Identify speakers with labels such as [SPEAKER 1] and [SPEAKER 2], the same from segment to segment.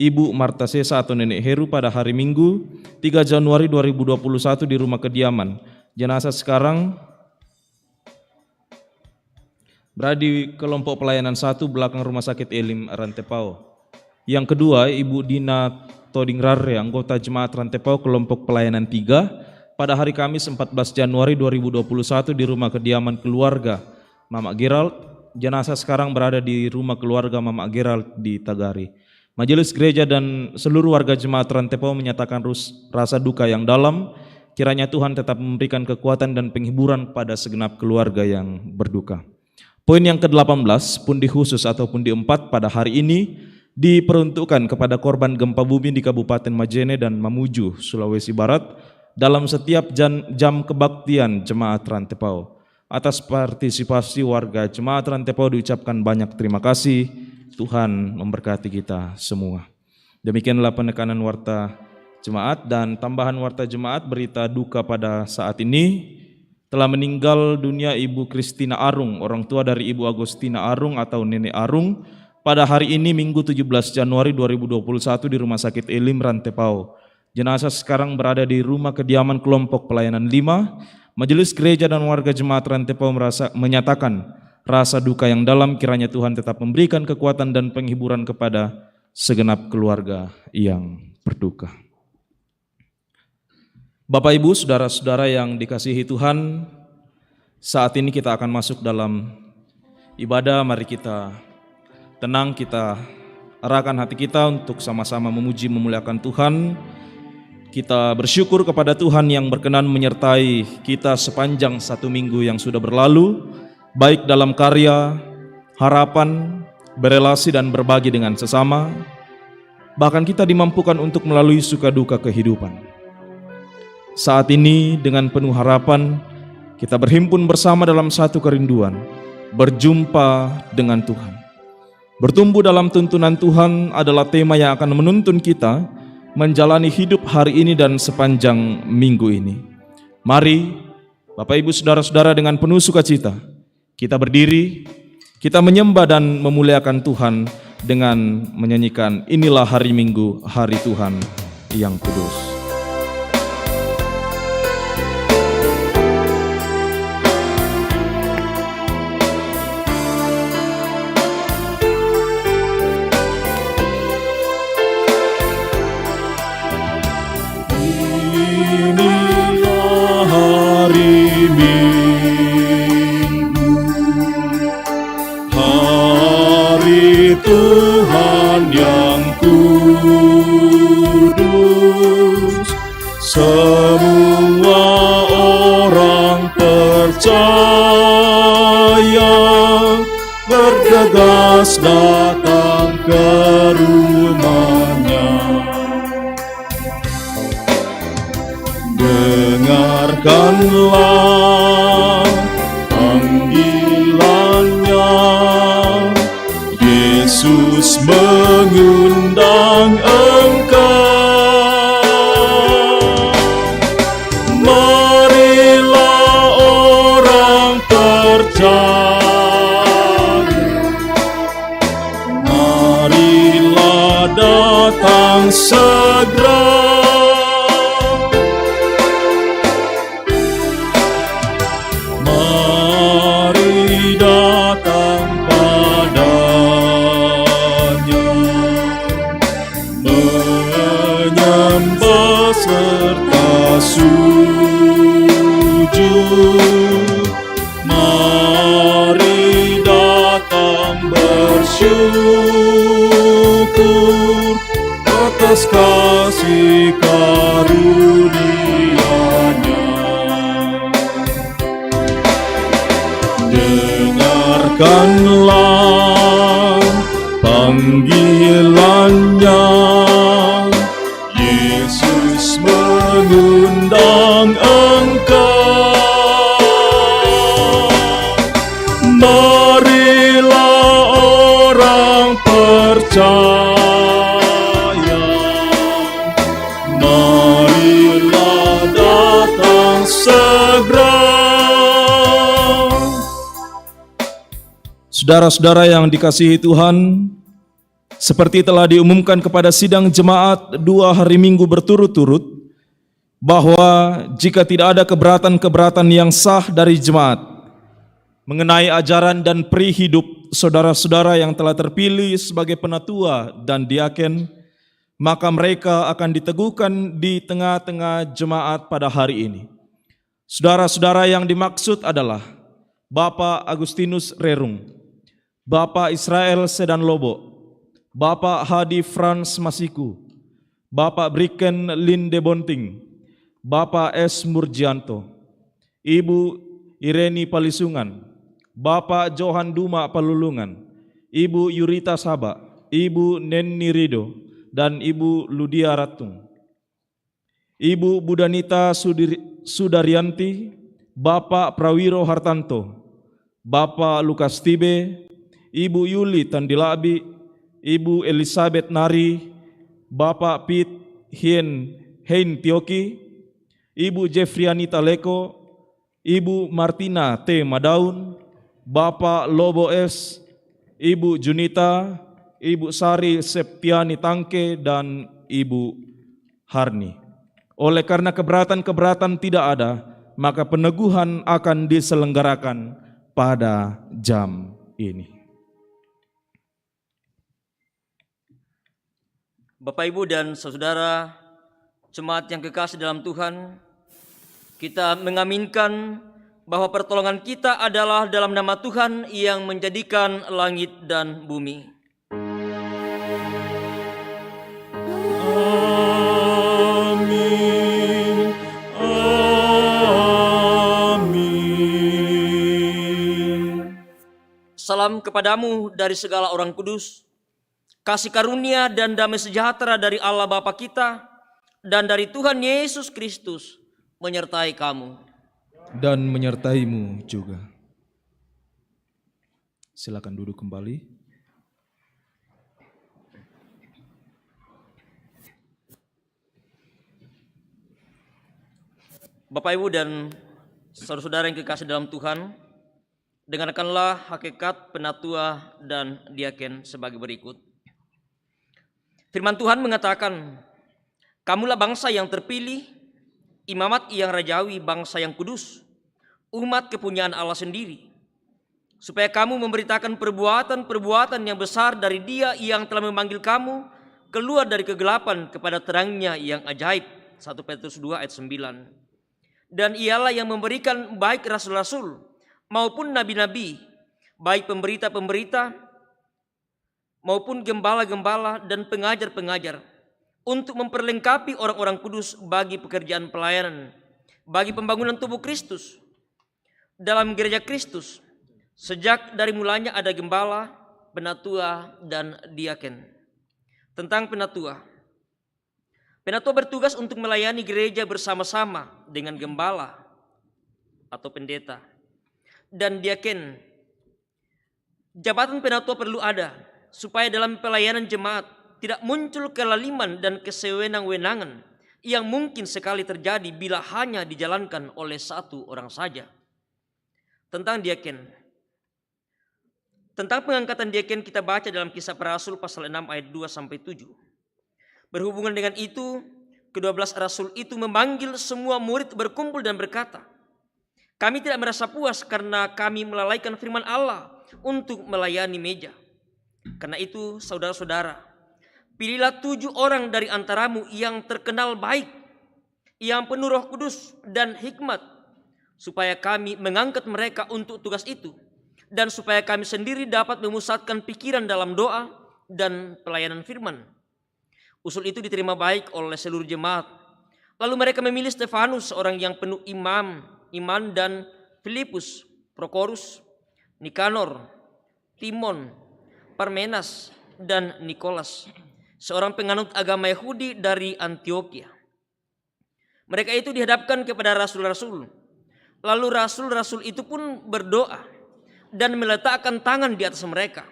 [SPEAKER 1] Ibu Marta Sesa atau Nenek Heru pada hari Minggu 3 Januari 2021 di rumah kediaman. Jenazah sekarang berada di kelompok pelayanan 1 belakang Rumah Sakit Elim Rantepao. Yang kedua, Ibu Dina Todingrare, anggota Jemaat Rantepao kelompok pelayanan 3 pada hari Kamis 14 Januari 2021 di rumah kediaman keluarga Mama Gerald. Jenazah sekarang berada di rumah keluarga Mama Gerald di Tagari. Majelis gereja dan seluruh warga Jemaat Rantepao menyatakan rasa duka yang dalam. Kiranya Tuhan tetap memberikan kekuatan dan penghiburan pada segenap keluarga yang berduka. Poin yang ke-18, pundi khusus atau pundi 4 pada hari ini diperuntukkan kepada korban gempa bumi di Kabupaten Majene dan Mamuju, Sulawesi Barat dalam setiap jam kebaktian Jemaat Rantepao. Atas partisipasi warga Jemaat Rantepao diucapkan banyak terima kasih. Tuhan memberkati kita semua. Demikianlah penekanan warta jemaat dan tambahan warta jemaat. Berita duka pada saat ini, telah meninggal dunia Ibu Kristina Arung, orang tua dari Ibu Agustina Arung atau Nenek Arung, pada hari ini Minggu 17 Januari 2021 di Rumah Sakit Elim Rantepao. Jenazah sekarang berada di rumah kediaman kelompok pelayanan 5. Majelis gereja dan warga Jemaat Rantepao menyatakan rasa duka yang dalam. Kiranya Tuhan tetap memberikan kekuatan dan penghiburan kepada segenap keluarga yang berduka. Bapak Ibu, saudara-saudara yang dikasihi Tuhan, saat ini kita akan masuk dalam ibadah. Mari kita tenang, kita arahkan hati kita untuk sama-sama memuji memuliakan Tuhan. Kita bersyukur kepada Tuhan yang berkenan menyertai kita sepanjang 1 minggu yang sudah berlalu, baik dalam karya, harapan, berelasi dan berbagi dengan sesama. Bahkan kita dimampukan untuk melalui suka duka kehidupan. Saat ini dengan penuh harapan kita berhimpun bersama dalam satu kerinduan, berjumpa dengan Tuhan. Bertumbuh dalam tuntunan Tuhan adalah tema yang akan menuntun kita menjalani hidup hari ini dan sepanjang minggu ini. Mari Bapak Ibu saudara-saudara dengan penuh sukacita kita berdiri, kita menyembah dan memuliakan Tuhan dengan menyanyikan Inilah Hari Minggu, Hari Tuhan yang Kudus.
[SPEAKER 2] Tuhan yang kudus, semua orang percaya bergegas datang ke rumahnya. Dengarkanlah panggilannya, Yesus mengundang engkau. Marilah orang percaya, marilah datang segera. Mari datang menyembah serta sujud. Mari datang bersyukur atas kasih karunia-Nya. Dengarkanlah panggilannya, Yesus mengundang engkau. Marilah orang percaya, marilah datang segera.
[SPEAKER 1] Saudara-saudara yang dikasihi Tuhan, seperti telah diumumkan kepada sidang jemaat 2 hari Minggu berturut-turut, bahwa jika tidak ada keberatan-keberatan yang sah dari jemaat mengenai ajaran dan pri hidup saudara-saudara yang telah terpilih sebagai penatua dan diaken, maka mereka akan diteguhkan di tengah-tengah jemaat pada hari ini. Saudara-saudara yang dimaksud adalah Bapak Agustinus Rerung, Bapak Israel Sedan Lobo, Bapak Hadi Frans Masiku, Bapak Briken Linde Bonting, Bapak S. Murjianto, Ibu Ireni Palisungan, Bapak Johan Duma Palulungan, Ibu Yurita Saba, Ibu Nenni Rido, dan Ibu Ludia Ratung, Ibu Budanita Sudaryanti, Bapak Prawiro Hartanto, Bapak Lukas Tibe, Ibu Yuli Tandilabi, Ibu Elizabeth Nari, Bapak Pit Hein Tioki, Ibu Jeffrianita Leko, Ibu Martina T. Madaun, Bapak Lobo S, Ibu Junita, Ibu Sari Septiani Tangke, dan Ibu Harni. Oleh karena keberatan-keberatan tidak ada, maka peneguhan akan diselenggarakan pada jam ini.
[SPEAKER 3] Bapak, Ibu, dan saudara jemaat yang kekasih dalam Tuhan, kita mengaminkan bahwa pertolongan kita adalah dalam nama Tuhan yang menjadikan langit dan bumi.
[SPEAKER 2] Amin. Amin.
[SPEAKER 3] Salam kepadamu dari segala orang kudus, kasih karunia dan damai sejahtera dari Allah Bapa kita dan dari Tuhan Yesus Kristus menyertai kamu.
[SPEAKER 1] Dan menyertaimu juga. Silakan duduk kembali.
[SPEAKER 3] Bapak, Ibu, dan saudara-saudara yang kekasih dalam Tuhan, dengarkanlah hakikat penatua dan diaken sebagai berikut. Firman Tuhan mengatakan, kamulah bangsa yang terpilih, imamat yang rajawi, bangsa yang kudus, umat kepunyaan Allah sendiri, supaya kamu memberitakan perbuatan-perbuatan yang besar dari Dia yang telah memanggil kamu keluar dari kegelapan kepada terangnya yang ajaib. 1 Petrus 2 ayat 9. Dan ialah yang memberikan baik rasul-rasul maupun nabi-nabi, baik pemberita-pemberita maupun gembala-gembala dan pengajar-pengajar, untuk memperlengkapi orang-orang kudus bagi pekerjaan pelayanan, bagi pembangunan tubuh Kristus dalam gereja Kristus. Sejak dari mulanya ada gembala, penatua, dan diaken. Tentang penatua, penatua bertugas untuk melayani gereja bersama-sama dengan gembala atau pendeta dan diaken. Jabatan penatua perlu ada supaya dalam pelayanan jemaat tidak muncul kelaliman dan kesewenang-wenangan yang mungkin sekali terjadi bila hanya dijalankan oleh satu orang saja. Tentang diaken. Tentang pengangkatan diaken kita baca dalam Kisah Para Rasul pasal 6 ayat 2-7. Berhubungan dengan itu, ke-12 rasul itu memanggil semua murid berkumpul dan berkata, kami tidak merasa puas karena kami melalaikan firman Allah untuk melayani meja. Karena itu, saudara-saudara, pilihlah 7 orang dari antaramu yang terkenal baik, yang penuh Roh Kudus dan hikmat, supaya kami mengangkat mereka untuk tugas itu, dan supaya kami sendiri dapat memusatkan pikiran dalam doa dan pelayanan firman. Usul itu diterima baik oleh seluruh jemaat. Lalu mereka memilih Stefanus, seorang yang penuh iman, dan Filipus, Prokorus, Nikanor, Timon, Parmenas, dan Nikolas, seorang penganut agama Yahudi dari Antioquia. Mereka itu dihadapkan kepada rasul-rasul. Lalu rasul-rasul itu pun berdoa dan meletakkan tangan di atas mereka.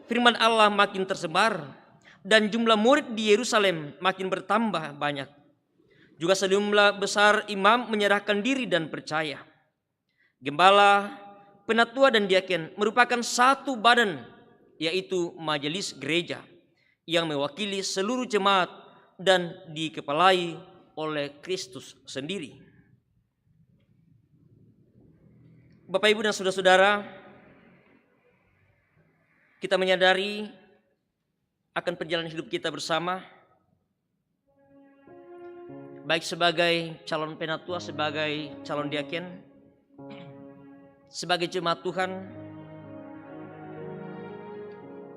[SPEAKER 3] Firman Allah makin tersebar dan jumlah murid di Yerusalem makin bertambah banyak. Juga sejumlah besar imam menyerahkan diri dan percaya. Gembala, penatua, dan diaken merupakan satu badan, yaitu majelis gereja. yang mewakili seluruh jemaat dan dikepalai oleh Kristus sendiri. Bapak, Ibu, dan saudara-saudara, kita menyadari akan perjalanan hidup kita bersama, baik sebagai calon penatua, sebagai calon diaken, sebagai jemaat Tuhan.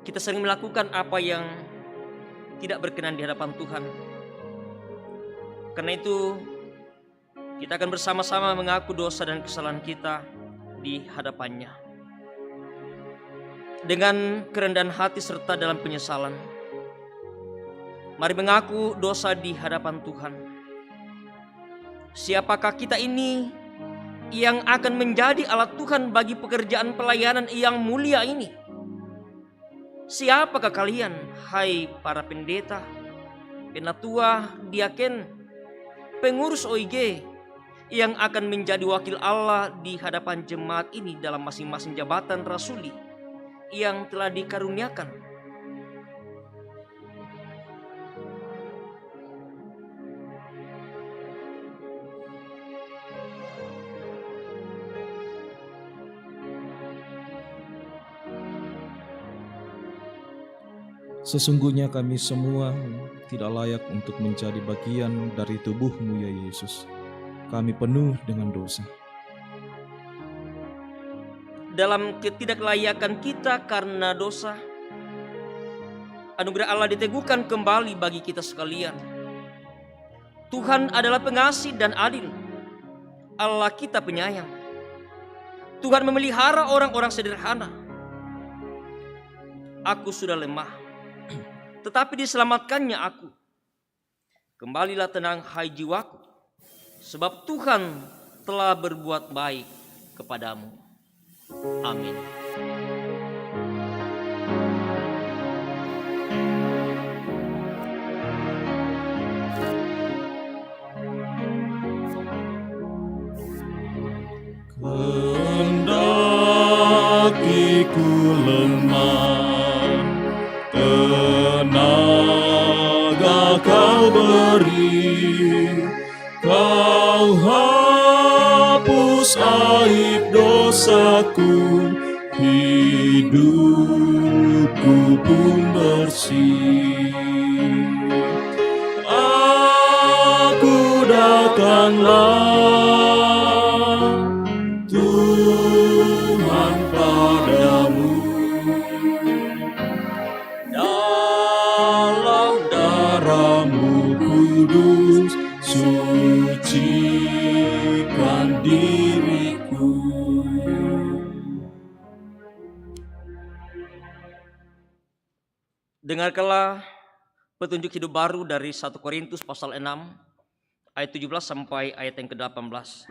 [SPEAKER 3] Kita sering melakukan apa yang tidak berkenan di hadapan Tuhan. Karena itu, kita akan bersama-sama mengaku dosa dan kesalahan kita di hadapannya. Dengan kerendahan hati serta dalam penyesalan, mari mengaku dosa di hadapan Tuhan. Siapakah kita ini yang akan menjadi alat Tuhan bagi pekerjaan pelayanan yang mulia ini? Siapakah kalian, hai para pendeta, penatua, diaken, pengurus OIG, yang akan menjadi wakil Allah di hadapan jemaat ini dalam masing-masing jabatan rasuli yang telah dikaruniakan?
[SPEAKER 1] Sesungguhnya kami semua tidak layak untuk menjadi bagian dari tubuh-Mu ya Yesus. Kami penuh dengan dosa.
[SPEAKER 3] Dalam ketidaklayakan kita karena dosa, anugerah Allah diteguhkan kembali bagi kita sekalian. Tuhan adalah pengasih dan adil. Allah kita penyayang. Tuhan memelihara orang-orang sederhana. Aku sudah lemah, tetapi diselamatkannya aku. Kembalilah tenang, hai jiwaku, sebab Tuhan telah berbuat baik kepadamu. Amin.
[SPEAKER 2] Kendaki ku lemah, tenaga Kau beri, Kau hapus aib dosaku, hidupku pun bersih. Aku datanglah Tuhan padamu, dalam darah-Mu kudus sucikan diriku.
[SPEAKER 3] Dengarkanlah petunjuk hidup baru dari 1 Korintus pasal 6 ayat 17 sampai ayat yang ke-18.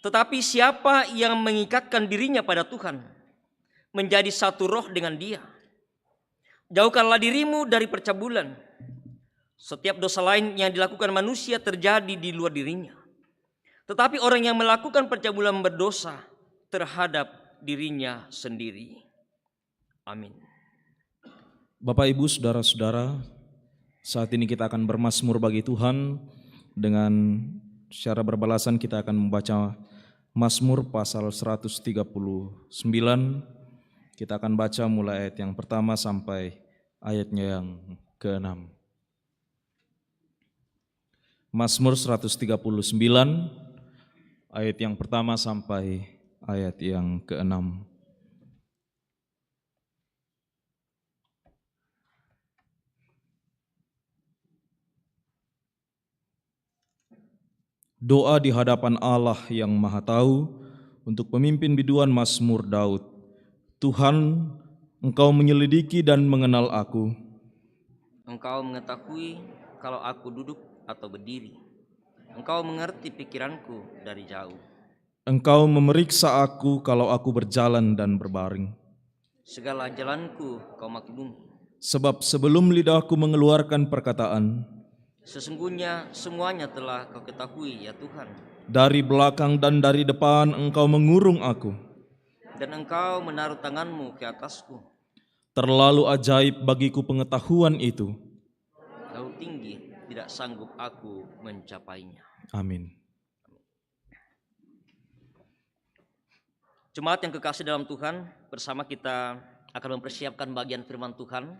[SPEAKER 3] Tetapi siapa yang mengikatkan dirinya pada Tuhan menjadi satu roh dengan Dia. Jauhkanlah dirimu dari percabulan. Setiap dosa lain yang dilakukan manusia terjadi di luar dirinya. Tetapi orang yang melakukan percabulan berdosa terhadap dirinya sendiri. Amin.
[SPEAKER 1] Bapak, Ibu, saudara-saudara, saat ini kita akan bermazmur bagi Tuhan. Dengan secara berbalasan kita akan membaca Mazmur pasal 139. Kita akan baca mulai ayat yang pertama sampai ayatnya yang ke-6. Mazmur 139 ayat yang pertama sampai ayat yang ke-6. Doa di hadapan Allah yang Maha Tahu untuk pemimpin biduan Mazmur Daud. Tuhan, Engkau menyelidiki dan mengenal aku.
[SPEAKER 3] Engkau mengetahui kalau aku duduk atau berdiri. Engkau mengerti pikiranku dari jauh.
[SPEAKER 1] Engkau memeriksa aku kalau aku berjalan dan berbaring.
[SPEAKER 3] Segala jalanku Kau maklumi.
[SPEAKER 1] Sebab sebelum lidahku mengeluarkan perkataan,
[SPEAKER 3] Sesungguhnya semuanya telah Kau ketahui ya Tuhan.
[SPEAKER 1] dari belakang dan dari depan Engkau mengurung aku.
[SPEAKER 3] Dan Engkau menaruh tangan-Mu ke atasku.
[SPEAKER 1] Terlalu ajaib bagiku pengetahuan itu.
[SPEAKER 3] Terlalu tinggi, tidak sanggup aku mencapainya.
[SPEAKER 1] Amin.
[SPEAKER 3] Jemaat yang kekasih dalam Tuhan, bersama kita akan mempersiapkan bagian firman Tuhan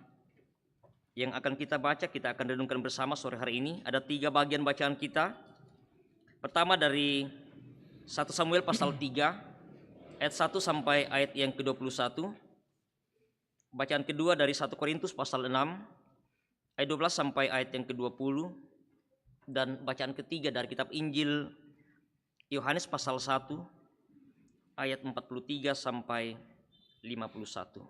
[SPEAKER 3] yang akan kita baca, kita akan renungkan bersama sore hari ini. Ada 3 bagian bacaan kita. Pertama dari 1 Samuel pasal 3, ayat 1 sampai ayat yang ke-21. Bacaan kedua dari 1 Korintus pasal 6, ayat 12 sampai ayat yang ke-20. Dan bacaan ketiga dari kitab Injil Yohanes pasal 1, ayat 43 sampai 51.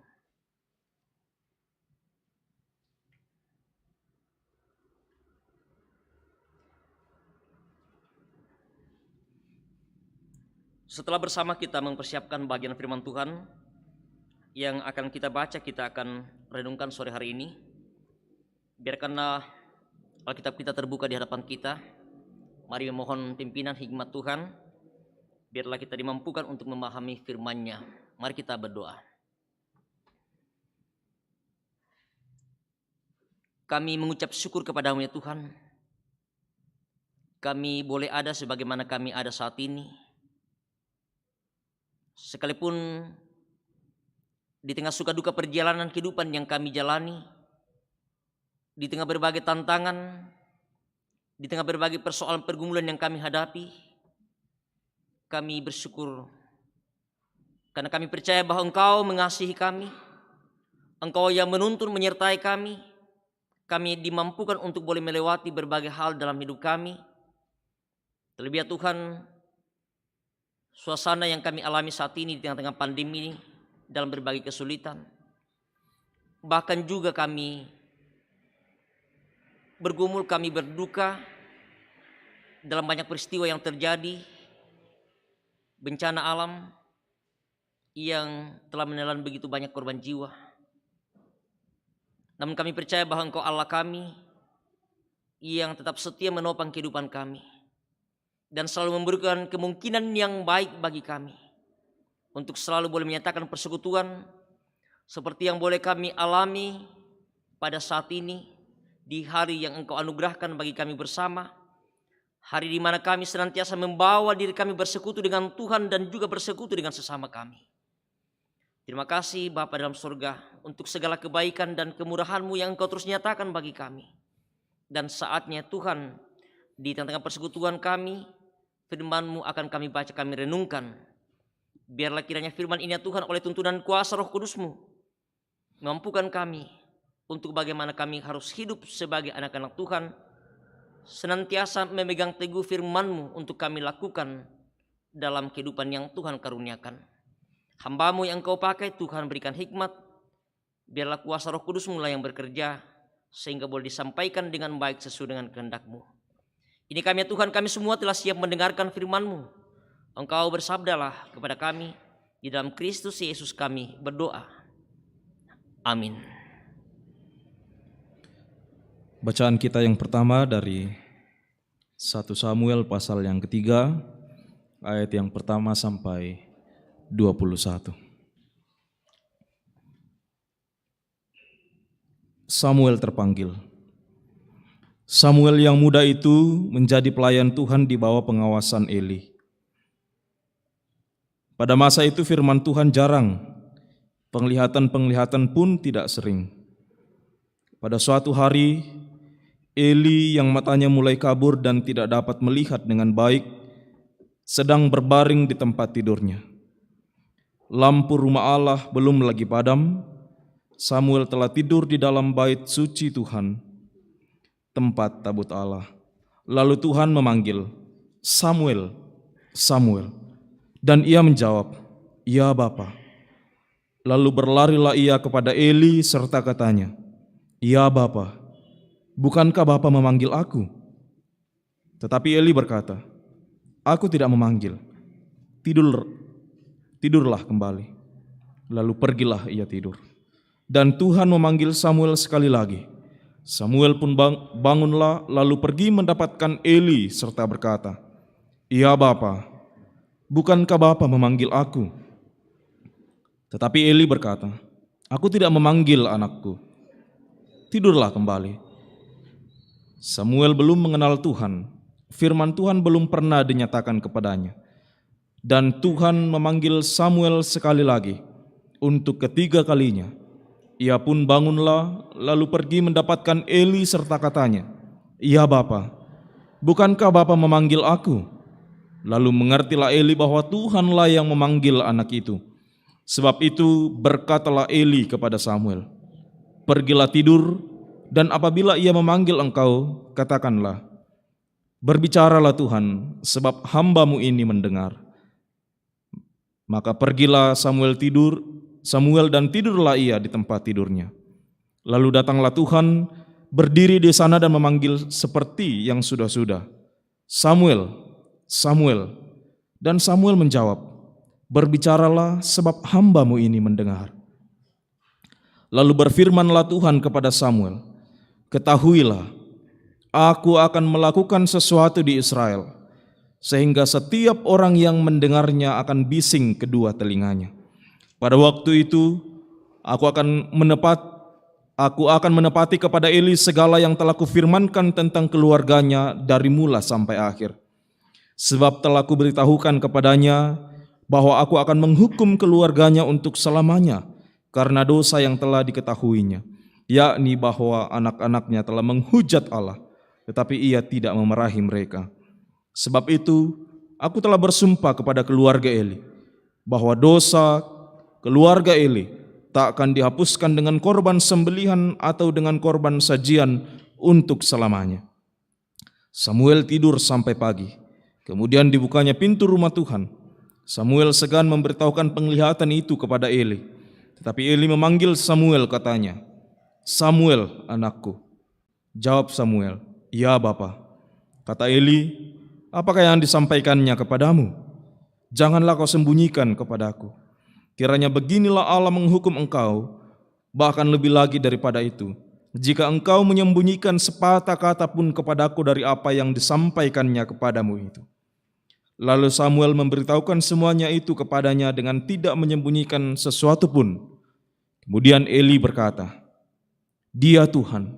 [SPEAKER 3] Setelah bersama kita mempersiapkan bagian firman Tuhan yang akan kita baca, kita akan renungkan sore hari ini. Biarkanlah Alkitab kita terbuka di hadapan kita. Mari memohon pimpinan hikmat Tuhan. Biarlah kita dimampukan untuk memahami firman-Nya. Mari kita berdoa. Kami mengucap syukur kepadamu ya Tuhan. Kami boleh ada sebagaimana kami ada saat ini. Sekalipun di tengah suka duka perjalanan kehidupan yang kami jalani, di tengah berbagai tantangan, di tengah berbagai persoalan pergumulan yang kami hadapi, kami bersyukur karena kami percaya bahwa Engkau mengasihi kami, Engkau yang menuntun menyertai kami. Kami dimampukan untuk boleh melewati berbagai hal dalam hidup kami. Terlebih ya Tuhan, suasana yang kami alami saat ini di tengah-tengah pandemi dalam berbagai kesulitan. Bahkan juga kami bergumul, kami berduka dalam banyak peristiwa yang terjadi, bencana alam yang telah menelan begitu banyak korban jiwa. Namun kami percaya bahwa Engkau Allah kami yang tetap setia menopang kehidupan kami dan selalu memberikan kemungkinan yang baik bagi kami untuk selalu boleh menyatakan persekutuan seperti yang boleh kami alami pada saat ini di hari yang Engkau anugerahkan bagi kami bersama, hari di mana kami senantiasa membawa diri kami bersekutu dengan Tuhan dan juga bersekutu dengan sesama kami. Terima kasih Bapa dalam surga untuk segala kebaikan dan kemurahan-Mu yang Engkau terus nyatakan bagi kami. Dan saatnya Tuhan, di tengah-tengah persekutuan kami, firman-Mu akan kami baca, kami renungkan. Biarlah kiranya firman ini ya Tuhan oleh tuntunan kuasa Roh Kudus-Mu mampukan kami untuk bagaimana kami harus hidup sebagai anak-anak Tuhan, senantiasa memegang teguh firman-Mu untuk kami lakukan dalam kehidupan yang Tuhan karuniakan. Hamba-Mu yang Engkau pakai, Tuhan berikan hikmat. Biarlah kuasa Roh Kudus mulai yang bekerja sehingga boleh disampaikan dengan baik sesuai dengan kehendak-Mu. Ini kami ya Tuhan, kami semua telah siap mendengarkan firman-Mu. Engkau bersabdalah kepada kami, di dalam Kristus Yesus kami berdoa. Amin.
[SPEAKER 1] Bacaan kita yang pertama dari 1 Samuel pasal yang ketiga, ayat yang pertama sampai 21. Samuel terpanggil. Samuel yang muda itu menjadi pelayan Tuhan di bawah pengawasan Eli. Pada masa itu firman Tuhan jarang, penglihatan-penglihatan pun tidak sering. Pada suatu hari, Eli yang matanya mulai kabur dan tidak dapat melihat dengan baik, sedang berbaring di tempat tidurnya. Lampu rumah Allah belum lagi padam, Samuel telah tidur di dalam bait suci Tuhan, tempat tabut Allah. Lalu Tuhan memanggil, "Samuel, Samuel." Dan ia menjawab, "Ya Bapa." Lalu berlarilah ia kepada Eli serta katanya, "Ya Bapa, bukankah Bapa memanggil aku?" Tetapi Eli berkata, "Aku tidak memanggil. Tidurlah kembali." Lalu pergilah ia tidur. Dan Tuhan memanggil Samuel sekali lagi. Samuel pun bangunlah lalu pergi mendapatkan Eli serta berkata, "Ya Bapa, bukankah Bapa memanggil aku?" Tetapi Eli berkata, Aku tidak memanggil anakku. Tidurlah kembali. Samuel belum mengenal Tuhan. Firman Tuhan belum pernah dinyatakan kepadanya. Dan Tuhan memanggil Samuel sekali lagi untuk ketiga kalinya. Ia pun bangunlah lalu pergi mendapatkan Eli serta katanya, "Ya Bapa, bukankah Bapa memanggil aku?" Lalu mengertilah Eli bahwa Tuhanlah yang memanggil anak itu. Sebab itu berkatalah Eli kepada Samuel, "Pergilah tidur, dan apabila ia memanggil engkau, katakanlah, 'Berbicaralah Tuhan, sebab hamba-Mu ini mendengar.'" Maka pergilah Samuel dan tidurlah ia di tempat tidurnya. Lalu datanglah Tuhan, berdiri di sana dan memanggil seperti yang sudah-sudah, "Samuel, Samuel." Dan Samuel menjawab, "Berbicaralah, sebab hamba-Mu ini mendengar." Lalu berfirmanlah Tuhan kepada Samuel, "Ketahuilah, aku akan melakukan sesuatu di Israel, sehingga setiap orang yang mendengarnya akan bising kedua telinganya. Pada waktu itu, aku akan menepati kepada Eli segala yang telah kufirmankan tentang keluarganya dari mula sampai akhir. Sebab telah kuberitahukan kepadanya bahwa aku akan menghukum keluarganya untuk selamanya karena dosa yang telah diketahuinya, yakni bahwa anak-anaknya telah menghujat Allah, tetapi ia tidak memarahi mereka. Sebab itu, aku telah bersumpah kepada keluarga Eli, bahwa dosa keluarga Eli tak akan dihapuskan dengan korban sembelihan atau dengan korban sajian untuk selamanya." Samuel tidur sampai pagi. Kemudian dibukanya pintu rumah Tuhan. Samuel segan memberitahukan penglihatan itu kepada Eli. Tetapi Eli memanggil Samuel, katanya, "Samuel, anakku." Jawab Samuel, "Ya Bapa." Kata Eli, "Apakah yang disampaikannya kepadamu? Janganlah kau sembunyikan kepadaku. Kiranya beginilah Allah menghukum engkau, bahkan lebih lagi daripada itu, jika engkau menyembunyikan sepatah kata pun kepadaku dari apa yang disampaikannya kepadamu itu." Lalu Samuel memberitahukan semuanya itu kepadanya dengan tidak menyembunyikan sesuatu pun. Kemudian Eli berkata, "Dia Tuhan,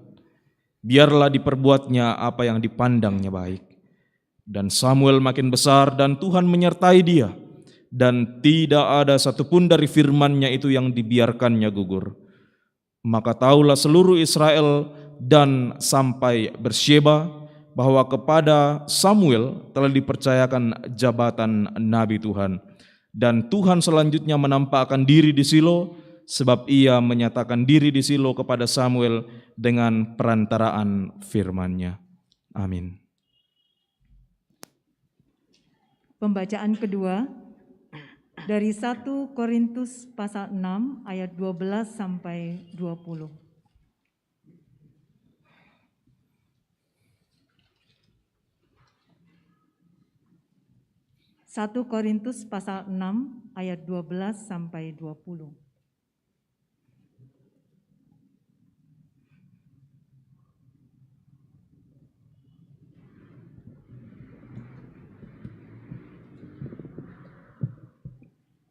[SPEAKER 1] biarlah diperbuatnya apa yang dipandangnya baik." Dan Samuel makin besar dan Tuhan menyertai dia, dan tidak ada satupun dari firman-Nya itu yang dibiarkannya gugur. Maka tahulah seluruh Israel dan sampai Bersyeba bahwa kepada Samuel telah dipercayakan jabatan Nabi Tuhan. Dan Tuhan selanjutnya menampakkan diri di Silo, sebab ia menyatakan diri di Silo kepada Samuel dengan perantaraan firman-Nya. Amin.
[SPEAKER 4] Pembacaan kedua dari 1 Korintus pasal 6 ayat 12 sampai 20. Satu Korintus pasal 6 ayat 12 sampai 20.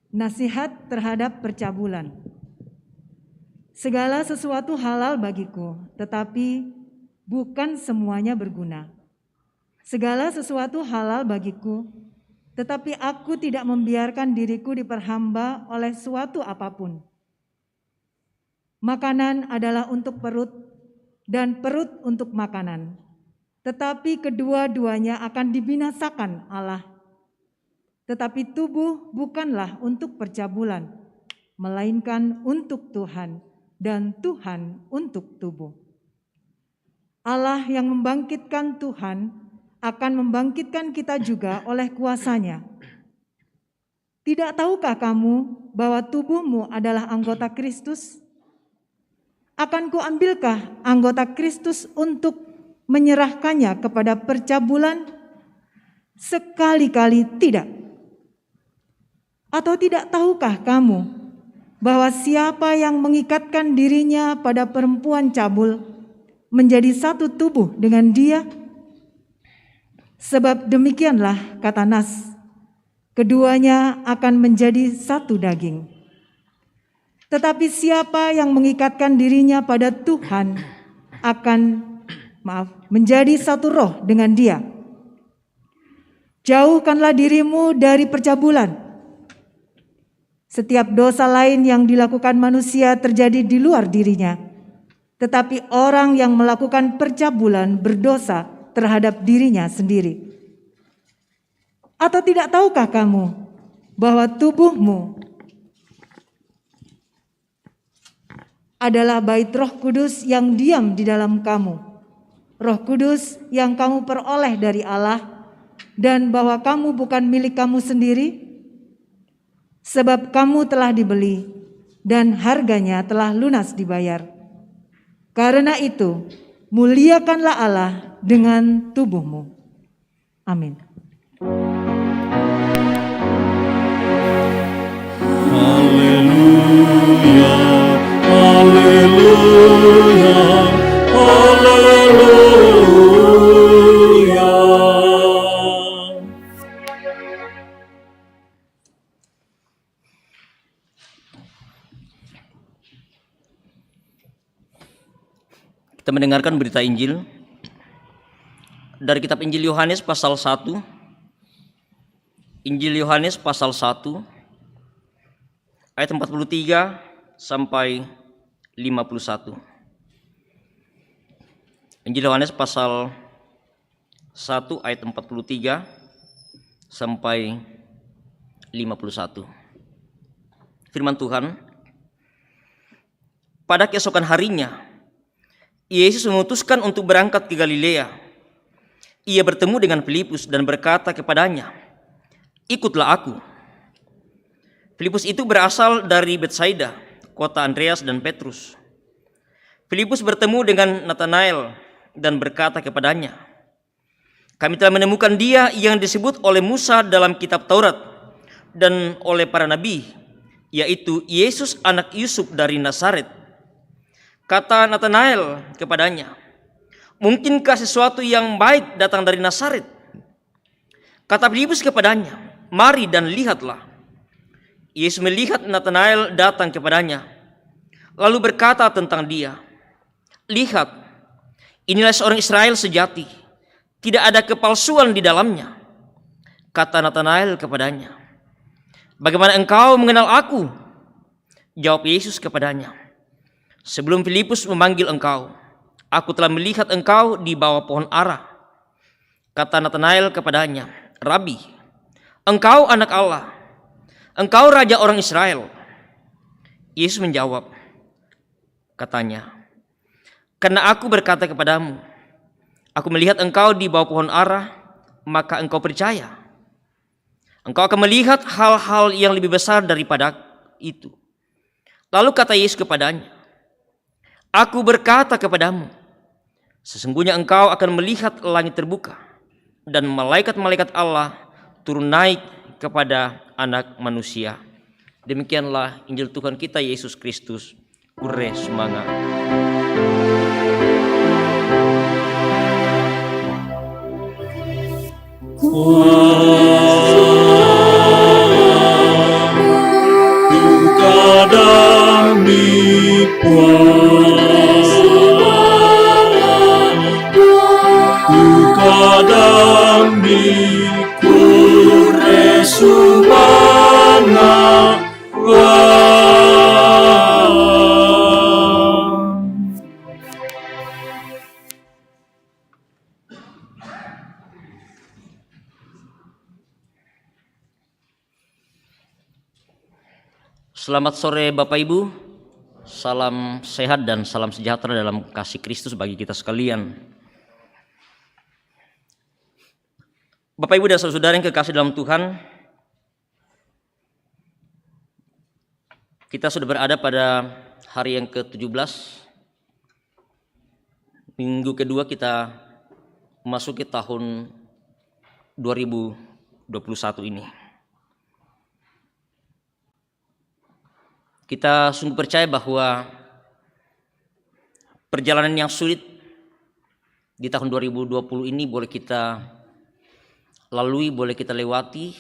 [SPEAKER 4] Nasihat terhadap percabulan. Segala sesuatu halal bagiku, tetapi bukan semuanya berguna. Segala sesuatu halal bagiku, tetapi aku tidak membiarkan diriku diperhamba oleh suatu apapun. Makanan adalah untuk perut, dan perut untuk makanan. Tetapi kedua-duanya akan dibinasakan Allah. Tetapi tubuh bukanlah untuk percabulan, melainkan untuk Tuhan, dan Tuhan untuk tubuh. Allah yang membangkitkan Tuhan akan membangkitkan kita juga oleh kuasa-Nya. Tidak tahukah kamu bahwa tubuhmu adalah anggota Kristus? Akan kuambilkah anggota Kristus untuk menyerahkannya kepada percabulan? Sekali-kali tidak. Atau tidak tahukah kamu bahwa siapa yang mengikatkan dirinya pada perempuan cabul menjadi satu tubuh dengan dia? Sebab demikianlah kata Nas, keduanya akan menjadi satu daging. Tetapi siapa yang mengikatkan dirinya pada Tuhan akan menjadi satu roh dengan Dia. Jauhkanlah dirimu dari percabulan. Setiap dosa lain yang dilakukan manusia terjadi di luar dirinya. Tetapi orang yang melakukan percabulan berdosa terhadap dirinya sendiri. Atau tidak tahukah kamu bahwa tubuhmu adalah bait Roh Kudus yang diam di dalam kamu, Roh Kudus yang kamu peroleh dari Allah, dan bahwa kamu bukan milik kamu sendiri, sebab kamu telah dibeli dan harganya telah lunas dibayar. Karena itu, muliakanlah Allah dengan tubuhmu. Amin.
[SPEAKER 2] Haleluya, haleluya, haleluya.
[SPEAKER 3] Kita mendengarkan berita Injil dari kitab Injil Yohanes pasal 1. Injil Yohanes pasal 1 ayat 43 sampai 51. Injil Yohanes pasal 1 ayat 43 sampai 51. Firman Tuhan, pada keesokan harinya Yesus memutuskan untuk berangkat ke Galilea. Ia bertemu dengan Filipus dan berkata kepadanya, "Ikutlah aku." Filipus itu berasal dari Betsaida, kota Andreas dan Petrus. Filipus bertemu dengan Nathanael dan berkata kepadanya, "Kami telah menemukan Dia yang disebut oleh Musa dalam kitab Taurat dan oleh para nabi, yaitu Yesus anak Yusuf dari Nazaret." Kata Nathanael kepadanya, "Mungkinkah sesuatu yang baik datang dari Nazaret?" Kata Filipus kepadanya, "Mari dan lihatlah." Yesus melihat Nathanael datang kepadanya, lalu berkata tentang dia, "Lihat, inilah seorang Israel sejati, tidak ada kepalsuan di dalamnya." Kata Nathanael kepadanya, "Bagaimana engkau mengenal aku?" Jawab Yesus kepadanya, "Sebelum Filipus memanggil engkau, aku telah melihat engkau di bawah pohon ara." Kata Nathanael kepadanya, "Rabi, engkau anak Allah, engkau raja orang Israel." Yesus menjawab, katanya, "Karena aku berkata kepadamu, aku melihat engkau di bawah pohon ara, maka engkau percaya. Engkau akan melihat hal-hal yang lebih besar daripada itu." Lalu kata Yesus kepadanya, "Aku berkata kepadamu, sesungguhnya engkau akan melihat langit terbuka dan malaikat-malaikat Allah turun naik kepada Anak Manusia." Demikianlah Injil Tuhan kita Yesus Kristus. Ure semangat.
[SPEAKER 2] Kadang kadang dikure sumana
[SPEAKER 3] Selamat sore Bapak Ibu, salam sehat dan salam sejahtera dalam kasih Kristus bagi kita sekalian. Bapak Ibu dan saudara yang kekasih dalam Tuhan, kita sudah berada pada hari yang ke-17, minggu kedua kita memasuki tahun 2021 ini. Kita sungguh percaya bahwa perjalanan yang sulit di tahun 2020 ini boleh kita lalui, boleh kita lewati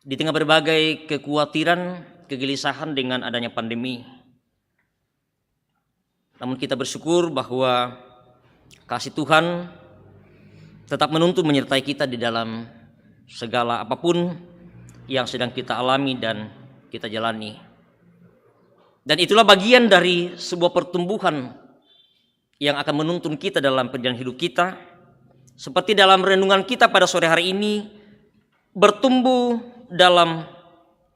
[SPEAKER 3] di tengah berbagai kekhawatiran kegelisahan dengan adanya pandemi. Namun kita bersyukur bahwa kasih Tuhan tetap menuntun menyertai kita di dalam segala apapun yang sedang kita alami dan kita jalani. Dan itulah bagian dari sebuah pertumbuhan yang akan menuntun kita dalam perjalanan hidup kita. Seperti dalam renungan kita pada sore hari ini, bertumbuh dalam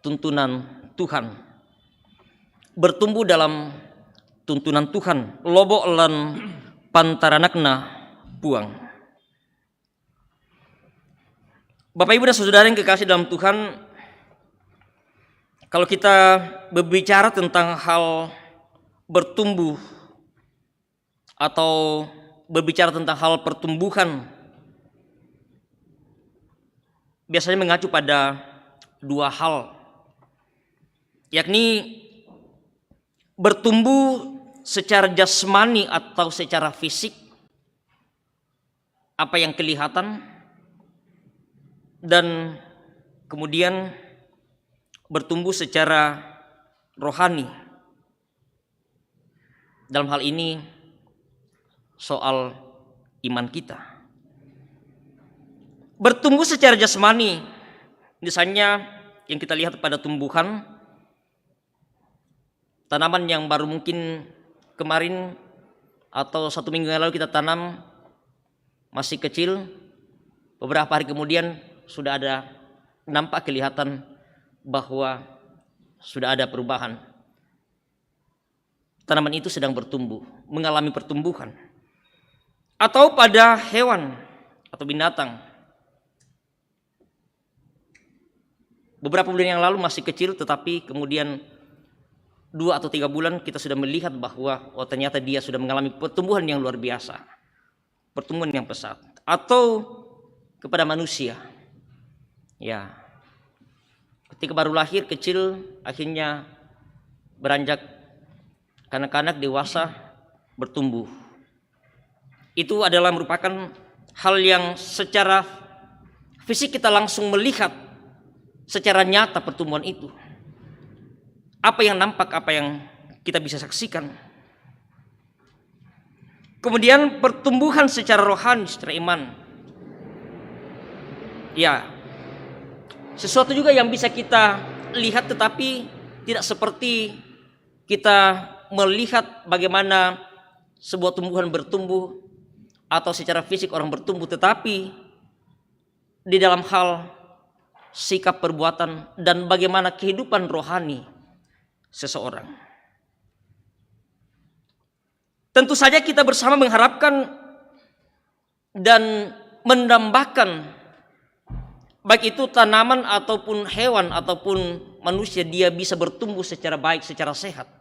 [SPEAKER 3] tuntunan Tuhan. Bertumbuh dalam tuntunan Tuhan. Lobok lan pantaranakna puang. Bapak Ibu dan Saudara yang kekasih dalam Tuhan, kalau kita berbicara tentang hal bertumbuh atau berbicara tentang hal pertumbuhan, biasanya mengacu pada dua hal, yakni bertumbuh secara jasmani atau secara fisik, apa yang kelihatan, dan kemudian bertumbuh secara rohani. Dalam hal ini soal iman kita. Bertumbuh secara jasmani, misalnya yang kita lihat pada tumbuhan, tanaman yang baru mungkin kemarin atau 1 minggu yang lalu kita tanam masih kecil, beberapa hari kemudian sudah ada nampak kelihatan bahwa sudah ada perubahan. Tanaman itu sedang bertumbuh, mengalami pertumbuhan. Atau pada hewan atau binatang. Beberapa bulan yang lalu masih kecil, tetapi kemudian 2 atau 3 bulan kita sudah melihat bahwa ternyata dia sudah mengalami pertumbuhan yang luar biasa. Pertumbuhan yang pesat. Atau kepada manusia. Ya, ketika baru lahir kecil, akhirnya beranjak kanak-kanak, dewasa, bertumbuh. Itu adalah merupakan hal yang secara fisik kita langsung melihat secara nyata pertumbuhan itu. Apa yang nampak, apa yang kita bisa saksikan. Kemudian pertumbuhan secara rohani, secara iman. Ya, sesuatu juga yang bisa kita lihat tetapi tidak seperti kita melihat bagaimana sebuah tumbuhan bertumbuh atau secara fisik orang bertumbuh, tetapi di dalam hal sikap perbuatan dan bagaimana kehidupan rohani seseorang. Tentu saja kita bersama mengharapkan dan mendambakan baik itu tanaman ataupun hewan ataupun manusia, dia bisa bertumbuh secara baik, secara sehat.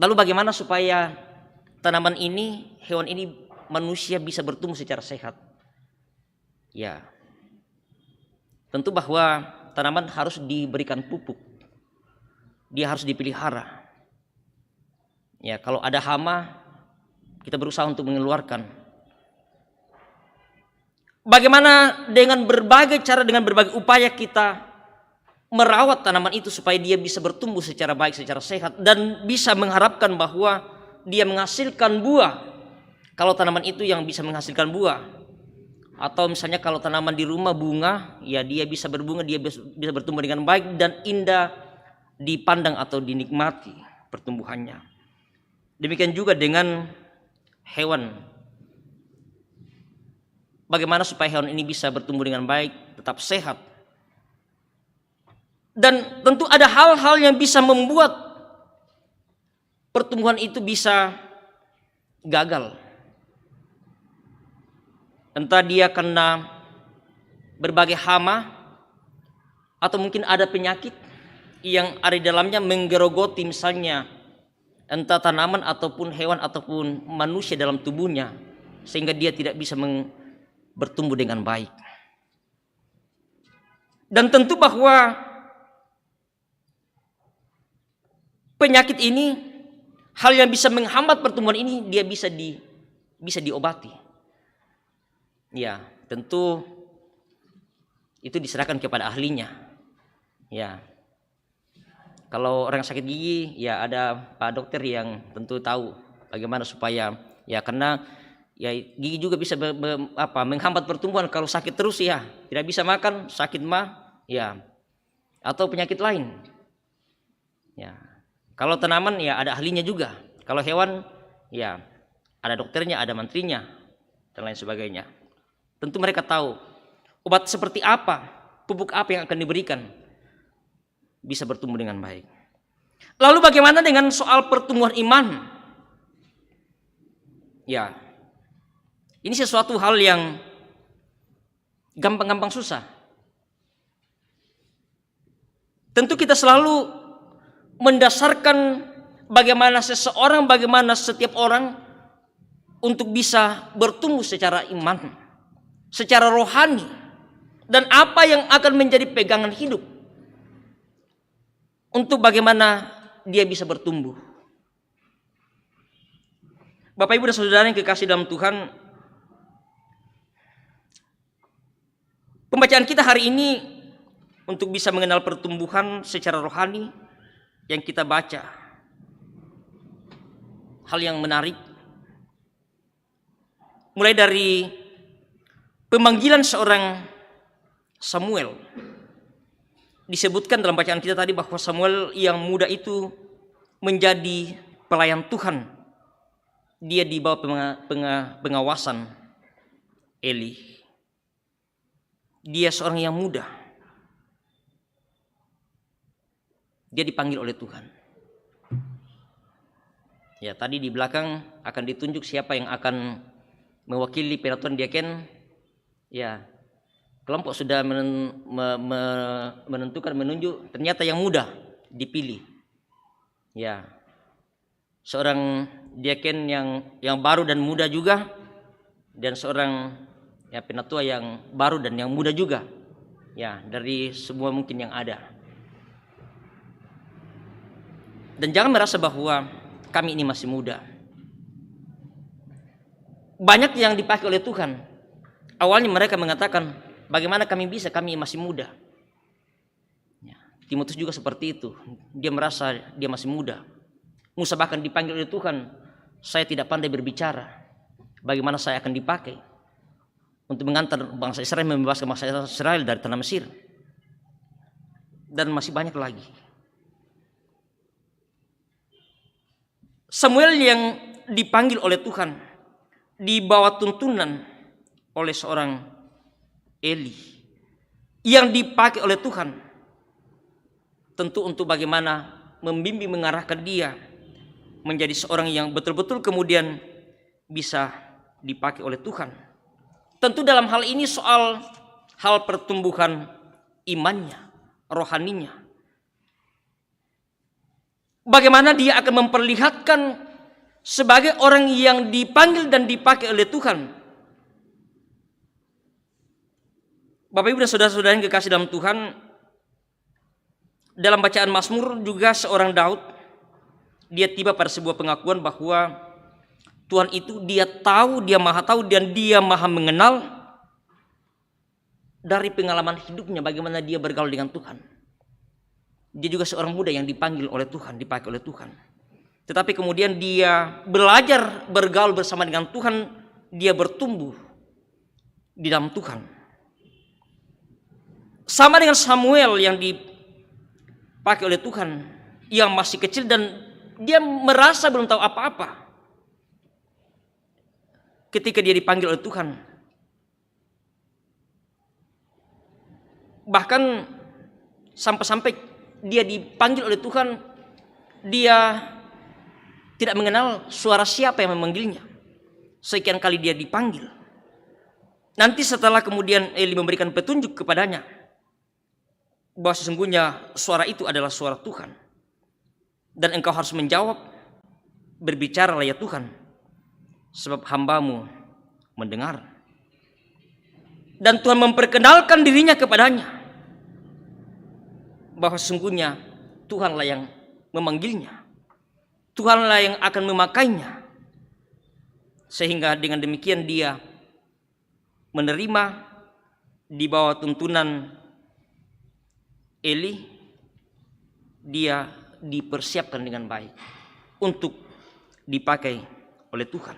[SPEAKER 3] Lalu bagaimana supaya tanaman ini, hewan ini, manusia bisa bertumbuh secara sehat? Ya, tentu bahwa tanaman harus diberikan pupuk. Dia harus dipelihara. Ya, kalau ada hama, kita berusaha untuk mengeluarkan. Bagaimana dengan berbagai cara, dengan berbagai upaya kita merawat tanaman itu supaya dia bisa bertumbuh secara baik, secara sehat, dan bisa mengharapkan bahwa dia menghasilkan buah. Kalau tanaman itu yang bisa menghasilkan buah, atau misalnya kalau tanaman di rumah bunga, ya dia bisa berbunga, dia bisa bertumbuh dengan baik dan indah dipandang atau dinikmati pertumbuhannya. Demikian juga dengan hewan. Bagaimana supaya hewan ini bisa bertumbuh dengan baik, tetap sehat. Dan tentu ada hal-hal yang bisa membuat pertumbuhan itu bisa gagal. Entah dia kena berbagai hama, atau mungkin ada penyakit yang ada di dalamnya menggerogoti misalnya entah tanaman ataupun hewan ataupun manusia dalam tubuhnya, sehingga dia tidak bisa bertumbuh dengan baik. Dan tentu bahwa penyakit ini, hal yang bisa menghambat pertumbuhan ini, dia bisa diobati. Ya, tentu itu diserahkan kepada ahlinya. Ya, kalau orang sakit gigi, ya ada Pak Dokter yang tentu tahu bagaimana supaya, ya karena ya gigi juga bisa menghambat pertumbuhan kalau sakit terus, ya tidak bisa makan, sakit mah, ya atau penyakit lain. Ya, kalau tanaman ya ada ahlinya juga. Kalau hewan ya ada dokternya, ada mantrinya dan lain sebagainya. Tentu mereka tahu obat seperti apa, pupuk apa yang akan diberikan bisa bertumbuh dengan baik. Lalu bagaimana dengan soal pertumbuhan iman? Ya, ini sesuatu hal yang gampang-gampang susah. Tentu kita selalu mendasarkan bagaimana seseorang, bagaimana setiap orang untuk bisa bertumbuh secara iman, secara rohani, dan apa yang akan menjadi pegangan hidup untuk bagaimana dia bisa bertumbuh. Bapak Ibu dan Saudara yang kekasih dalam Tuhan, pembacaan kita hari ini untuk bisa mengenal pertumbuhan secara rohani yang kita baca, hal yang menarik mulai dari pemanggilan seorang Samuel. Disebutkan dalam bacaan kita tadi bahwa Samuel yang muda itu menjadi pelayan Tuhan. Dia di bawah pengawasan Eli. Dia seorang yang muda. Dia dipanggil oleh Tuhan. Ya, tadi di belakang akan ditunjuk siapa yang akan mewakili peraturan diaken. Ya, kelompok sudah menentukan, menunjuk, ternyata yang muda dipilih. Ya, seorang diaken yang baru dan muda juga, dan seorang ya penatua yang baru dan yang muda juga. Ya, dari semua mungkin yang ada. Dan jangan merasa bahwa kami ini masih muda. Banyak yang dipakai oleh Tuhan. Awalnya mereka mengatakan, bagaimana kami bisa, kami masih muda. Ya, Timotius juga seperti itu. Dia merasa dia masih muda. Musa bahkan dipanggil oleh Tuhan, saya tidak pandai berbicara. Bagaimana saya akan dipakai untuk mengantar bangsa Israel, membebaskan bangsa Israel dari tanah Mesir. Dan masih banyak lagi. Samuel yang dipanggil oleh Tuhan, di bawah tuntunan oleh seorang Eli, yang dipakai oleh Tuhan tentu untuk bagaimana membimbing, mengarahkan dia menjadi seorang yang betul-betul kemudian bisa dipakai oleh Tuhan. Tentu dalam hal ini soal hal pertumbuhan imannya, rohaninya. Bagaimana dia akan memperlihatkan sebagai orang yang dipanggil dan dipakai oleh Tuhan. Bapak Ibu dan saudara-saudara yang kekasih dalam Tuhan, dalam bacaan Mazmur juga seorang Daud, dia tiba pada sebuah pengakuan bahwa Tuhan itu dia tahu, dia maha tahu, dan dia maha mengenal dari pengalaman hidupnya bagaimana dia bergaul dengan Tuhan. Dia juga seorang muda yang dipanggil oleh Tuhan, dipakai oleh Tuhan. Tetapi kemudian dia belajar bergaul bersama dengan Tuhan, dia bertumbuh di dalam Tuhan. Sama dengan Samuel yang dipakai oleh Tuhan, yang masih kecil dan dia merasa belum tahu apa-apa. Ketika dia dipanggil oleh Tuhan, bahkan sampai-sampai dia dipanggil oleh Tuhan, dia tidak mengenal suara siapa yang memanggilnya. Sekian kali dia dipanggil. Nanti setelah kemudian Eli memberikan petunjuk kepadanya bahwa sesungguhnya suara itu adalah suara Tuhan, dan engkau harus menjawab, berbicaralah ya Tuhan, sebab hambamu mendengar. Dan Tuhan memperkenalkan dirinya kepadanya, bahwa sesungguhnya Tuhanlah yang memanggilnya, Tuhanlah yang akan memakainya. Sehingga dengan demikian dia menerima di bawah tuntunan Eli dia dipersiapkan dengan baik untuk dipakai oleh Tuhan.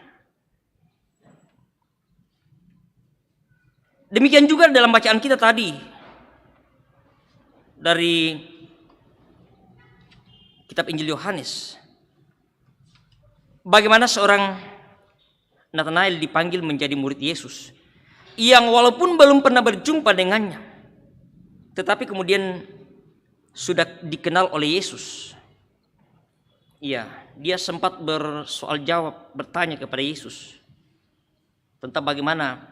[SPEAKER 3] Demikian juga dalam bacaan kita tadi dari kitab Injil Yohanes, bagaimana seorang Natanael dipanggil menjadi murid Yesus, yang walaupun belum pernah berjumpa dengannya, tetapi kemudian sudah dikenal oleh Yesus. Iya, dia sempat bersoal jawab, bertanya kepada Yesus tentang bagaimana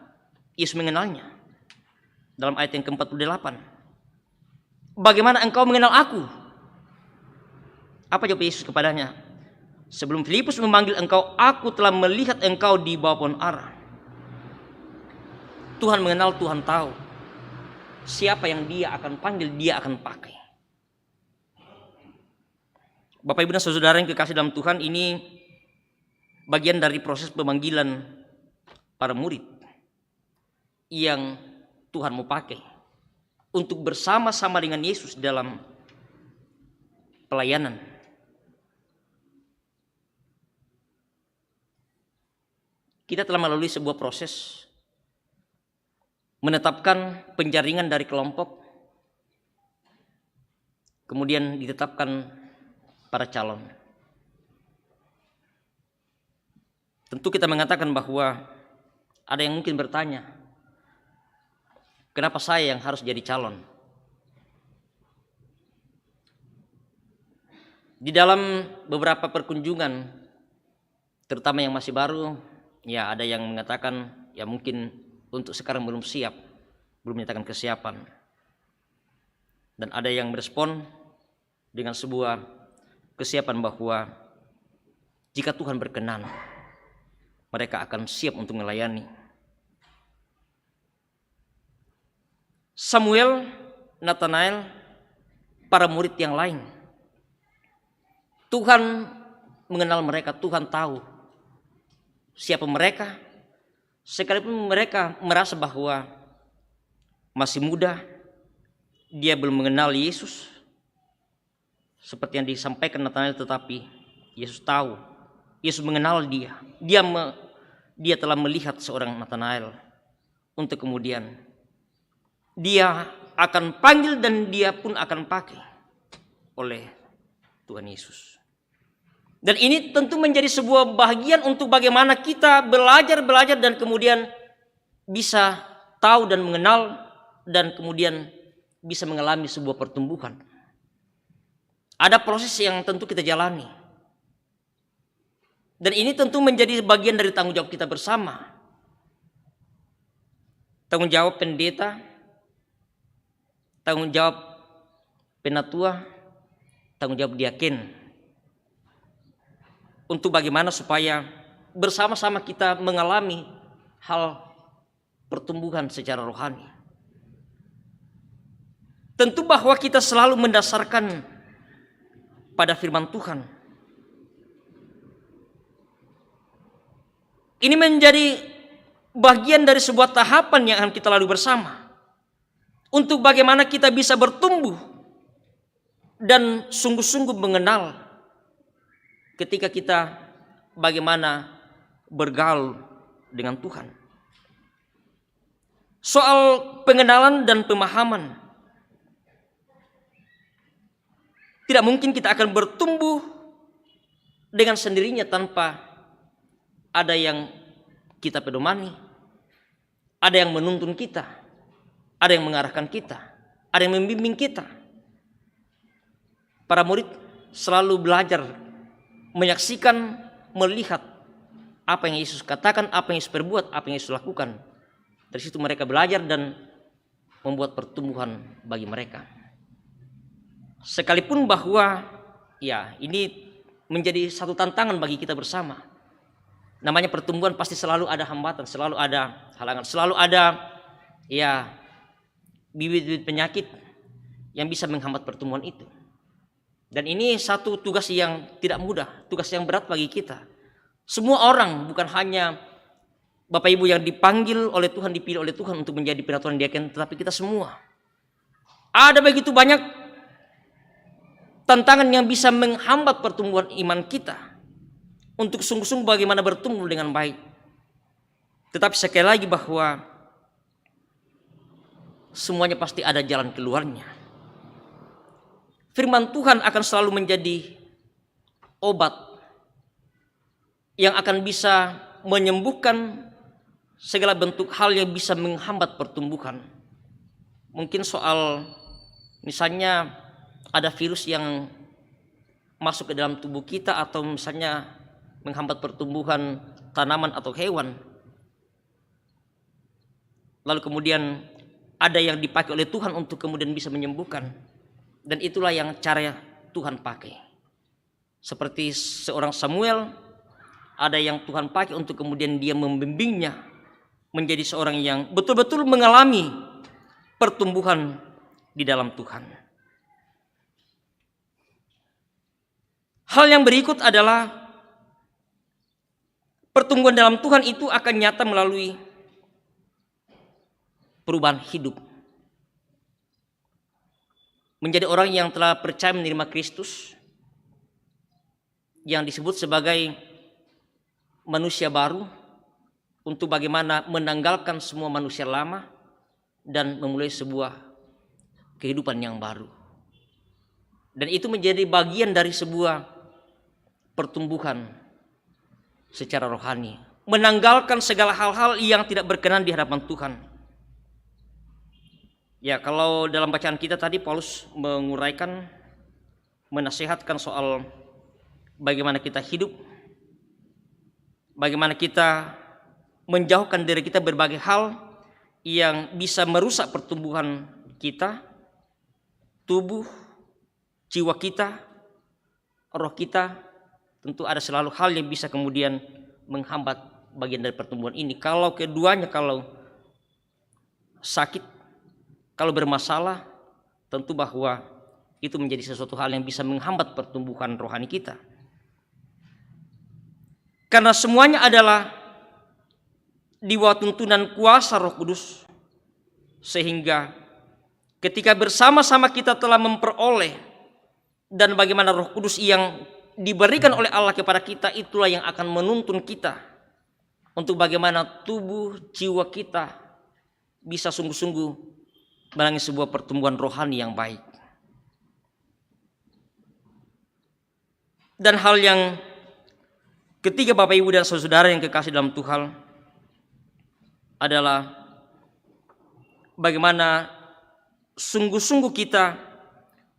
[SPEAKER 3] Yesus mengenalnya. Dalam ayat yang ke-48, bagaimana engkau mengenal aku? Apa jawab Yesus kepadanya? Sebelum Filipus memanggil engkau, aku telah melihat engkau di bawah pohon ara. Tuhan mengenal, Tuhan tahu siapa yang dia akan panggil, dia akan pakai. Bapak Ibu dan saudara yang kekasih dalam Tuhan, ini bagian dari proses pemanggilan para murid yang Tuhan mau pakai untuk bersama-sama dengan Yesus dalam pelayanan. Kita telah melalui sebuah proses menetapkan penjaringan dari kelompok, kemudian ditetapkan para calon. Tentu kita mengatakan bahwa ada yang mungkin bertanya, kenapa saya yang harus jadi calon? Di dalam beberapa perkunjungan, terutama yang masih baru, ya ada yang mengatakan ya mungkin untuk sekarang belum siap, belum menyatakan kesiapan. Dan ada yang merespon dengan sebuah kesiapan bahwa jika Tuhan berkenan, mereka akan siap untuk melayani. Samuel, Natanael, para murid yang lain, Tuhan mengenal mereka, Tuhan tahu siapa mereka, sekalipun mereka merasa bahwa masih muda, dia belum mengenal Yesus seperti yang disampaikan Natanael, tetapi Yesus tahu, Yesus mengenal dia. Dia telah melihat seorang Natanael untuk kemudian dia akan panggil dan dia pun akan pakai oleh Tuhan Yesus. Dan ini tentu menjadi sebuah bahagian untuk bagaimana kita belajar dan kemudian bisa tahu dan mengenal dan kemudian bisa mengalami sebuah pertumbuhan. Ada proses yang tentu kita jalani. Dan ini tentu menjadi bagian dari tanggung jawab kita bersama. Tanggung jawab pendeta, tanggung jawab penatua, tanggung jawab diaken. Untuk bagaimana supaya bersama-sama kita mengalami hal pertumbuhan secara rohani. Tentu bahwa kita selalu mendasarkan pada firman Tuhan. Ini menjadi bagian dari sebuah tahapan yang akan kita lalui bersama. Untuk bagaimana kita bisa bertumbuh dan sungguh-sungguh mengenal ketika kita bagaimana bergaul dengan Tuhan. Soal pengenalan dan pemahaman, tidak mungkin kita akan bertumbuh dengan sendirinya tanpa ada yang kita pedomani, ada yang menuntun kita, ada yang mengarahkan kita, ada yang membimbing kita. Para murid selalu belajar, menyaksikan, melihat apa yang Yesus katakan, apa yang Yesus perbuat, apa yang Yesus lakukan. Dari situ mereka belajar dan membuat pertumbuhan bagi mereka. Sekalipun bahwa ya ini menjadi satu tantangan bagi kita bersama. Namanya pertumbuhan pasti selalu ada hambatan, selalu ada halangan, selalu ada ya bibit-bibit penyakit yang bisa menghambat pertumbuhan itu. Dan ini satu tugas yang tidak mudah, tugas yang berat bagi kita. Semua orang, bukan hanya Bapak Ibu yang dipanggil oleh Tuhan, dipilih oleh Tuhan untuk menjadi peraturan diaken, tetapi kita semua. Ada begitu banyak tantangan yang bisa menghambat pertumbuhan iman kita untuk sungguh-sungguh bagaimana bertumbuh dengan baik. Tetapi sekali lagi bahwa semuanya pasti ada jalan keluarnya. Firman Tuhan akan selalu menjadi obat yang akan bisa menyembuhkan segala bentuk hal yang bisa menghambat pertumbuhan. Mungkin soal misalnya ada virus yang masuk ke dalam tubuh kita, atau misalnya menghambat pertumbuhan tanaman atau hewan. Lalu kemudian ada yang dipakai oleh Tuhan untuk kemudian bisa menyembuhkan. Dan itulah yang cara Tuhan pakai. Seperti seorang Samuel, ada yang Tuhan pakai untuk kemudian dia membimbingnya menjadi seorang yang betul-betul mengalami pertumbuhan di dalam Tuhan. Hal yang berikut adalah pertumbuhan dalam Tuhan itu akan nyata melalui perubahan hidup. Menjadi orang yang telah percaya menerima Kristus, yang disebut sebagai manusia baru, untuk bagaimana menanggalkan semua manusia lama dan memulai sebuah kehidupan yang baru. Dan itu menjadi bagian dari sebuah pertumbuhan secara rohani, menanggalkan segala hal-hal yang tidak berkenan di hadapan Tuhan. Ya, kalau dalam bacaan kita tadi Paulus menguraikan, menasihatkan soal bagaimana kita hidup, bagaimana kita menjauhkan diri kita berbagai hal yang bisa merusak pertumbuhan kita, tubuh, jiwa kita, roh kita. Tentu ada selalu hal yang bisa kemudian menghambat bagian dari pertumbuhan ini. Kalau keduanya, kalau sakit, kalau bermasalah, tentu bahwa itu menjadi sesuatu hal yang bisa menghambat pertumbuhan rohani kita. Karena semuanya adalah di bawah tuntunan kuasa Roh Kudus, sehingga ketika bersama-sama kita telah memperoleh, dan bagaimana Roh Kudus yang diberikan oleh Allah kepada kita, itulah yang akan menuntun kita untuk bagaimana tubuh jiwa kita bisa sungguh-sungguh mengalami sebuah pertumbuhan rohani yang baik. Dan hal yang ketiga, Bapak Ibu dan saudara yang kekasih dalam Tuhan, adalah bagaimana sungguh-sungguh kita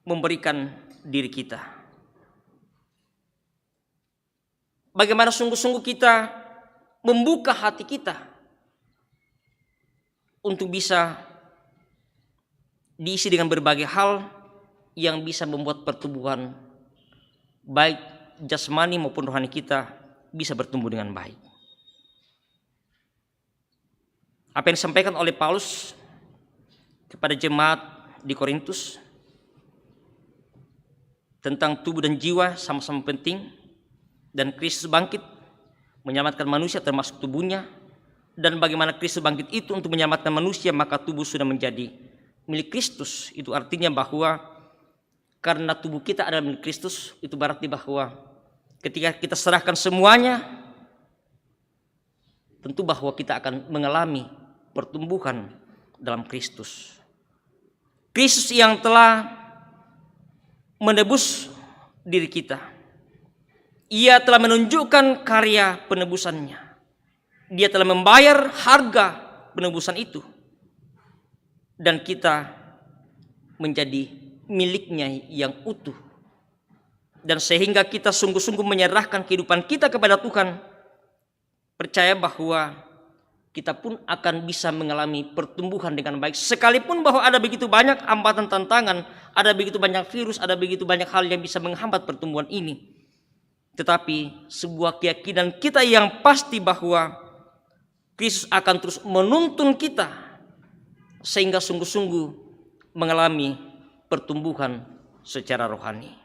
[SPEAKER 3] memberikan diri kita. Bagaimana sungguh-sungguh kita membuka hati kita untuk bisa diisi dengan berbagai hal yang bisa membuat pertumbuhan baik jasmani maupun rohani kita bisa bertumbuh dengan baik. Apa yang disampaikan oleh Paulus kepada jemaat di Korintus tentang tubuh dan jiwa sama-sama penting, dan Kristus bangkit menyelamatkan manusia termasuk tubuhnya, dan bagaimana Kristus bangkit itu untuk menyelamatkan manusia, maka tubuh sudah menjadi milik Kristus. Itu artinya bahwa karena tubuh kita adalah milik Kristus, itu berarti bahwa ketika kita serahkan semuanya, tentu bahwa kita akan mengalami pertumbuhan dalam Kristus. Kristus yang telah menebus diri kita, Ia telah menunjukkan karya penebusannya. Dia telah membayar harga penebusan itu, dan kita menjadi miliknya yang utuh. Dan sehingga kita sungguh-sungguh menyerahkan kehidupan kita kepada Tuhan, percaya bahwa kita pun akan bisa mengalami pertumbuhan dengan baik. Sekalipun bahwa ada begitu banyak hambatan tantangan, ada begitu banyak virus, ada begitu banyak hal yang bisa menghambat pertumbuhan ini, tetapi sebuah keyakinan kita yang pasti bahwa Kristus akan terus menuntun kita sehingga sungguh-sungguh mengalami pertumbuhan secara rohani.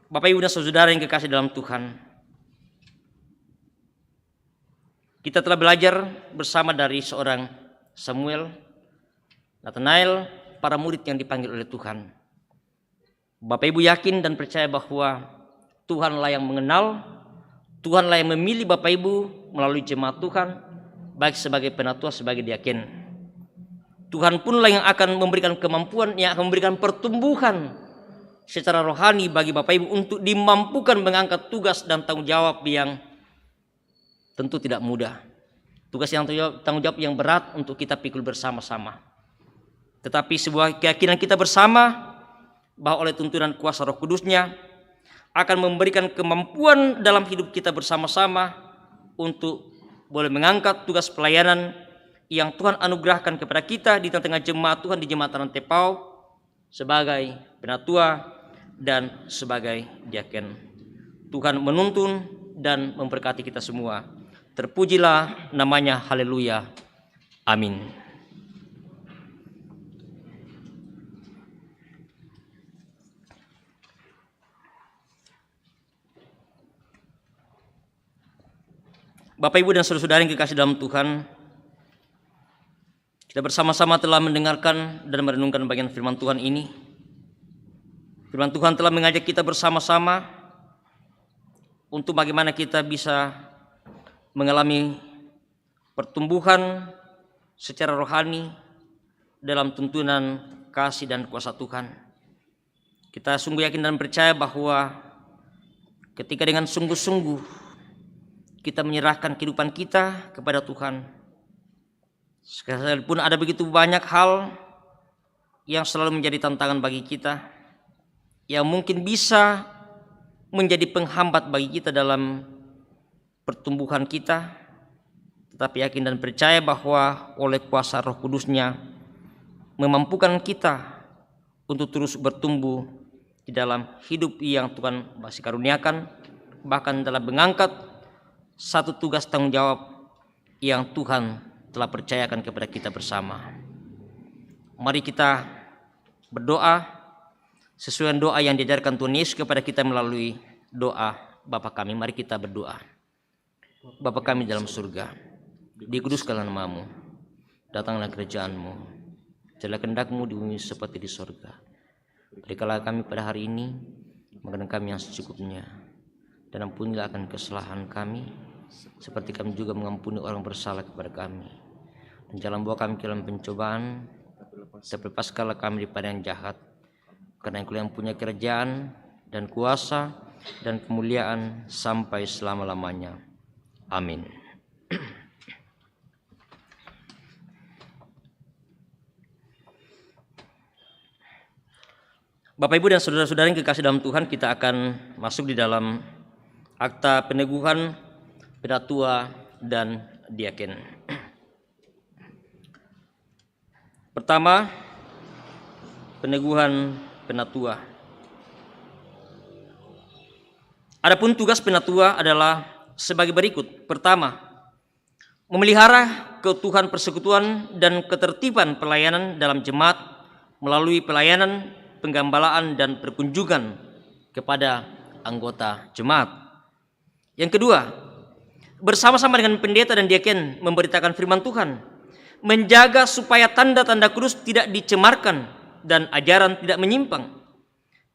[SPEAKER 3] Bapak Ibu dan saudara yang kekasih dalam Tuhan, kita telah belajar bersama dari seorang Samuel, Nathanael, para murid yang dipanggil oleh Tuhan. Bapak Ibu yakin dan percaya bahwa Tuhanlah yang mengenal, Tuhanlah yang memilih Bapak Ibu melalui jemaat Tuhan, baik sebagai penatua, sebagai diaken. Tuhan punlah yang akan memberikan kemampuan, yang akan memberikan pertumbuhan secara rohani bagi Bapak Ibu untuk dimampukan mengangkat tugas dan tanggung jawab yang tentu tidak mudah. Tugas yang tanggung jawab yang berat untuk kita pikul bersama-sama. Tetapi sebuah keyakinan kita bersama bahwa oleh tuntunan kuasa Roh Kudus-Nya akan memberikan kemampuan dalam hidup kita bersama-sama untuk boleh mengangkat tugas pelayanan yang Tuhan anugerahkan kepada kita di tengah-tengah jemaat Tuhan di Jemaat Rantepao sebagai penatua dan sebagai diaken. Tuhan menuntun dan memberkati kita semua. Terpujilah namanya, haleluya, amin. Bapak Ibu dan saudara-saudara yang kekasih dalam Tuhan, kita bersama-sama telah mendengarkan dan merenungkan bagian firman Tuhan ini. Firman Tuhan telah mengajak kita bersama-sama untuk bagaimana kita bisa mengalami pertumbuhan secara rohani dalam tuntunan kasih dan kuasa Tuhan. Kita sungguh yakin dan percaya bahwa ketika dengan sungguh-sungguh kita menyerahkan kehidupan kita kepada Tuhan, sekalipun ada begitu banyak hal yang selalu menjadi tantangan bagi kita, yang mungkin bisa menjadi penghambat bagi kita dalam pertumbuhan kita, tetapi yakin dan percaya bahwa oleh kuasa Roh Kudus-Nya memampukan kita untuk terus bertumbuh di dalam hidup yang Tuhan masih karuniakan, bahkan dalam mengangkat satu tugas tanggung jawab yang Tuhan telah percayakan kepada kita bersama. Mari kita berdoa sesuai doa yang diajarkan Tuhan Yesus kepada kita melalui doa Bapa kami. Mari kita berdoa. Bapa kami dalam surga, dikuduskanlah nama-Mu, datanglah kerajaan-Mu, jadilah kehendak-Mu di bumi seperti di surga. Berikanlah kami pada hari ini makanan kami yang secukupnya, dan ampunilah akan kesalahan kami, seperti kami juga mengampuni orang bersalah kepada kami. Dan jangan bawa kami ke dalam pencobaan, tapi lepaskanlah kami daripada yang jahat. Karena Engkau yang punya kerajaan dan kuasa dan kemuliaan sampai selama-lamanya. Amin. Bapak Ibu dan saudara-saudara yang kekasih dalam Tuhan, kita akan masuk di dalam akta peneguhan penatua dan diaken. Pertama, peneguhan penatua. Adapun tugas penatua adalah sebagai berikut. Pertama, memelihara keutuhan persekutuan dan ketertiban pelayanan dalam jemaat melalui pelayanan, penggembalaan dan perkunjungan kepada anggota jemaat. Yang kedua, bersama-sama dengan pendeta dan diaken memberitakan firman Tuhan, menjaga supaya tanda-tanda kudus tidak dicemarkan dan ajaran tidak menyimpang.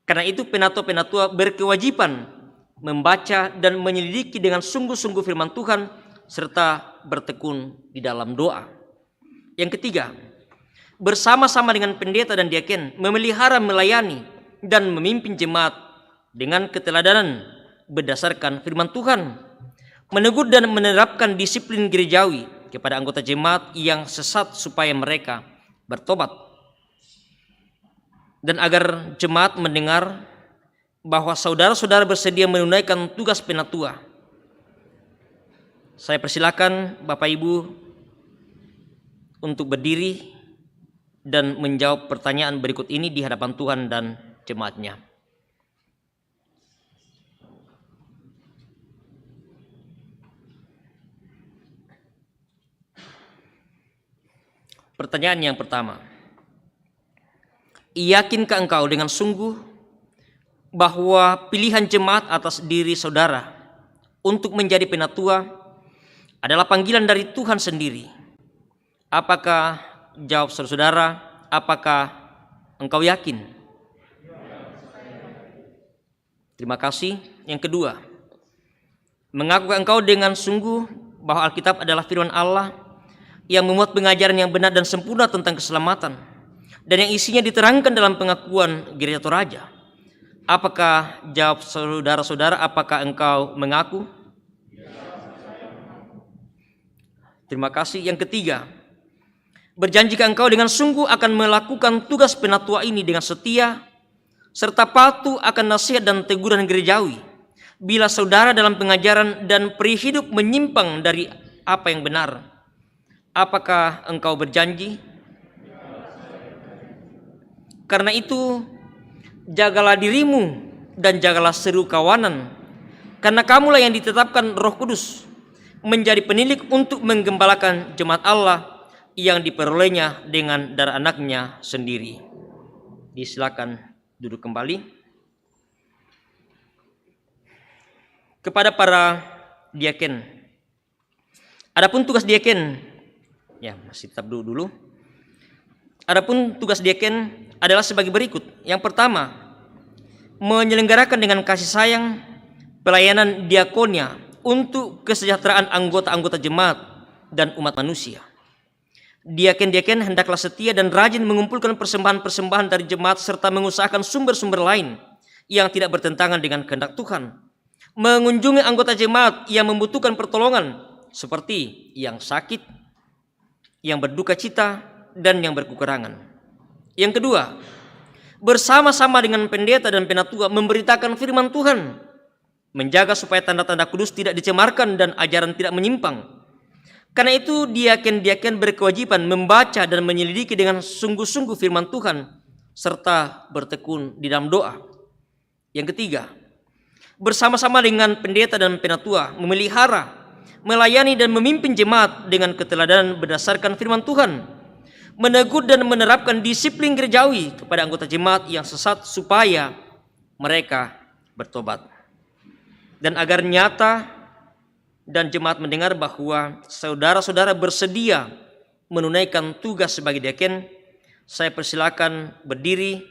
[SPEAKER 3] Karena itu penatua-penatua berkewajiban membaca dan menyelidiki dengan sungguh-sungguh firman Tuhan serta bertekun di dalam doa. Yang ketiga, bersama-sama dengan pendeta dan diaken memelihara, melayani dan memimpin jemaat dengan keteladanan berdasarkan firman Tuhan, menegur dan menerapkan disiplin gerejawi kepada anggota jemaat yang sesat supaya mereka bertobat, dan agar jemaat mendengar bahwa saudara-saudara bersedia menunaikan tugas penatua. Saya persilakan Bapak Ibu untuk berdiri dan menjawab pertanyaan berikut ini di hadapan Tuhan dan jemaatnya. Pertanyaan yang pertama, yakinkah engkau dengan sungguh bahwa pilihan jemaat atas diri saudara untuk menjadi penatua adalah panggilan dari Tuhan sendiri? Apakah, jawab saudara, apakah engkau yakin? Terima kasih. Yang kedua, mengaku engkau dengan sungguh bahwa Alkitab adalah firman Allah yang memuat pengajaran yang benar dan sempurna tentang keselamatan, dan yang isinya diterangkan dalam pengakuan Gereja Toraja. Apakah, jawab saudara-saudara, apakah engkau mengaku? Terima kasih. Yang ketiga, berjanjikah engkau dengan sungguh akan melakukan tugas penatua ini dengan setia, serta patuh akan nasihat dan teguran gerejawi, bila saudara dalam pengajaran dan peri hidup menyimpang dari apa yang benar? Apakah engkau berjanji? Karena itu, jagalah dirimu dan jagalah seru kawanan, karena kamulah yang ditetapkan Roh Kudus menjadi penilik untuk menggembalakan jemaat Allah yang diperolehnya dengan darah anaknya sendiri. Disilakan duduk kembali. Kepada para diaken, adapun tugas diaken, ya masih tetap dulu. Adapun tugas diaken adalah sebagai berikut. Yang pertama, menyelenggarakan dengan kasih sayang pelayanan diakonia untuk kesejahteraan anggota-anggota jemaat dan umat manusia. Diaken-diaken hendaklah setia dan rajin mengumpulkan persembahan-persembahan dari jemaat serta mengusahakan sumber-sumber lain yang tidak bertentangan dengan kehendak Tuhan. Mengunjungi anggota jemaat yang membutuhkan pertolongan seperti yang sakit, yang berduka cita, dan yang berkekurangan. Yang kedua, bersama-sama dengan pendeta dan penatua memberitakan firman Tuhan, menjaga supaya tanda-tanda kudus tidak dicemarkan dan ajaran tidak menyimpang. Karena itu diaken-diaken berkewajiban membaca dan menyelidiki dengan sungguh-sungguh firman Tuhan serta bertekun di dalam doa. Yang ketiga, bersama-sama dengan pendeta dan penatua memelihara, melayani dan memimpin jemaat dengan keteladanan berdasarkan firman Tuhan, menegur dan menerapkan disiplin gerejawi kepada anggota jemaat yang sesat supaya mereka bertobat. Dan agar nyata dan jemaat mendengar bahwa saudara-saudara bersedia menunaikan tugas sebagai diaken, saya persilakan berdiri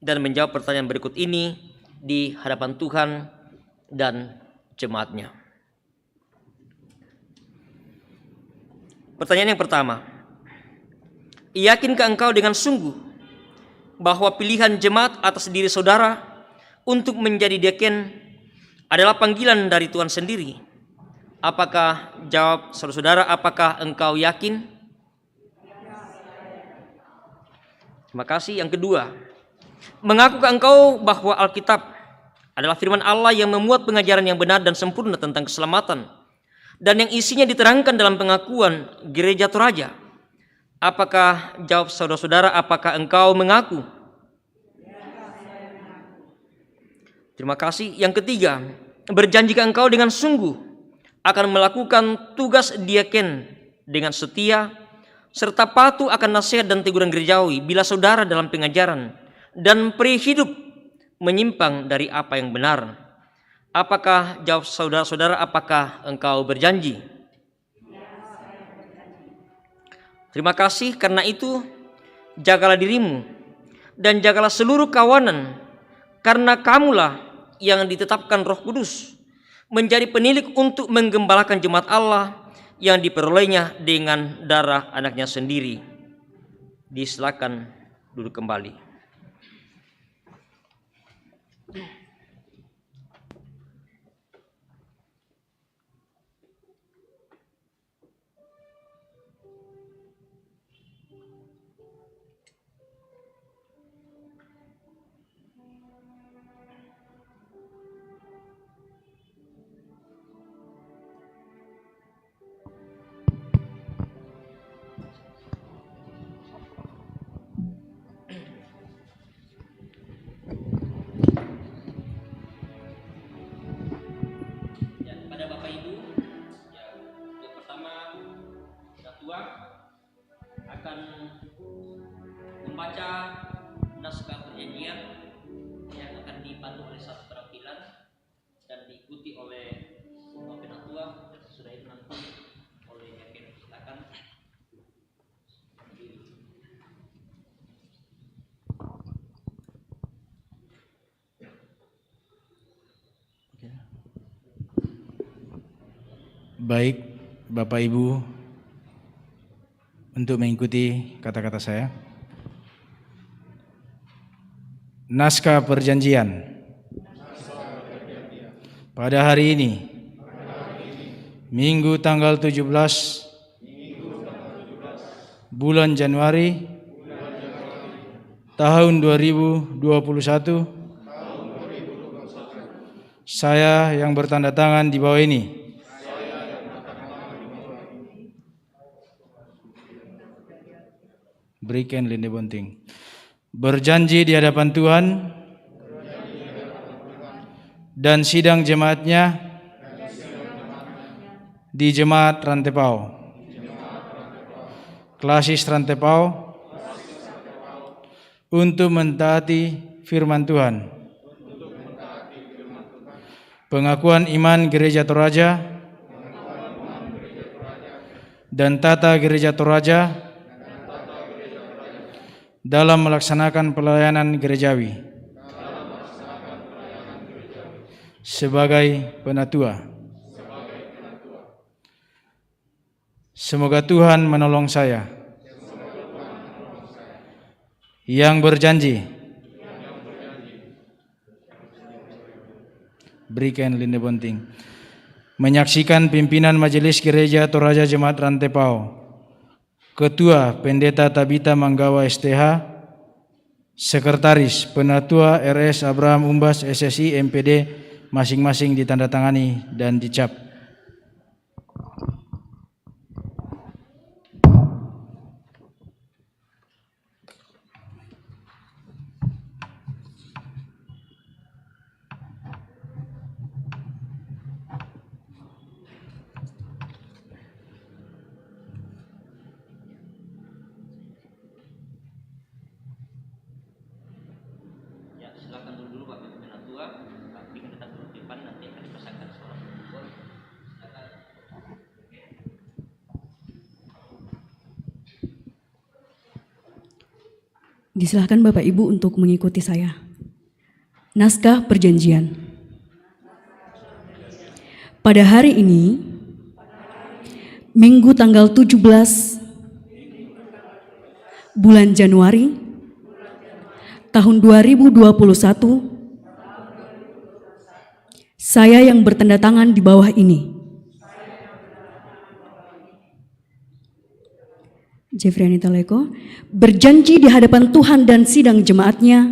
[SPEAKER 3] dan menjawab pertanyaan berikut ini di hadapan Tuhan dan jemaatnya. Pertanyaan yang pertama, yakinkah engkau dengan sungguh bahwa pilihan jemaat atas diri saudara untuk menjadi diaken adalah panggilan dari Tuhan sendiri? Apakah, jawab saudara-saudara, apakah engkau yakin? Terima kasih. Yang kedua, mengakukah engkau bahwa Alkitab adalah firman Allah yang memuat pengajaran yang benar dan sempurna tentang keselamatan, dan yang isinya diterangkan dalam pengakuan Gereja Toraja? Apakah, jawab saudara-saudara, apakah engkau mengaku? Terima kasih. Yang ketiga, berjanjikah engkau dengan sungguh akan melakukan tugas diaken dengan setia, serta patuh akan nasihat dan teguran gerejawi bila saudara dalam pengajaran dan peri hidup menyimpang dari apa yang benar? Apakah, jawab saudara-saudara, apakah engkau berjanji? Terima kasih. Karena itu, jagalah dirimu dan jagalah seluruh kawanan, karena kamulah yang ditetapkan Roh Kudus menjadi penilik untuk menggembalakan jemaat Allah yang diperolehnya dengan darah anaknya sendiri. Disilakan duduk kembali. Akan membaca naskah perjanjian yang akan dipandu oleh satu perampilan dan diikuti oleh semua penatua. Sudah itu nanti oleh yakin. Silakan.
[SPEAKER 5] Baik, Bapak Ibu, untuk mengikuti kata-kata saya. Naskah Perjanjian. Pada hari ini, Minggu tanggal 17 bulan Januari tahun 2021, saya yang bertanda tangan di bawah ini berikan linde bunting, berjanji di hadapan Tuhan dan sidang jemaatnya di Jemaat Rantepao, Klasis Rantepao, untuk mentaati firman Tuhan, pengakuan iman Gereja Toraja dan tata Gereja Toraja dalam melaksanakan pelayanan gerejawi sebagai penatua. Semoga Tuhan menolong saya yang berjanji. Berikan linde bunting. Menyaksikan pimpinan Majelis Gereja Toraja Jemaat Rantepao, Ketua Pendeta Tabita Manggawa STH, Sekretaris Penatua RS Abraham Umbas SSI MPD, masing-masing ditandatangani dan dicap.
[SPEAKER 3] Ya, silakan dulu Bapak Ibu Penatua. Tapi kita duduk di depan, nanti akan dipasangkan suara. Silakan.
[SPEAKER 6] Disilahkan Bapak Ibu untuk mengikuti saya. Naskah Perjanjian. Pada hari ini, Minggu tanggal 17 bulan Januari tahun 2021, saya yang bertanda tangan di bawah ini, Jeffrey Anita Leko, berjanji di hadapan Tuhan dan sidang jemaatnya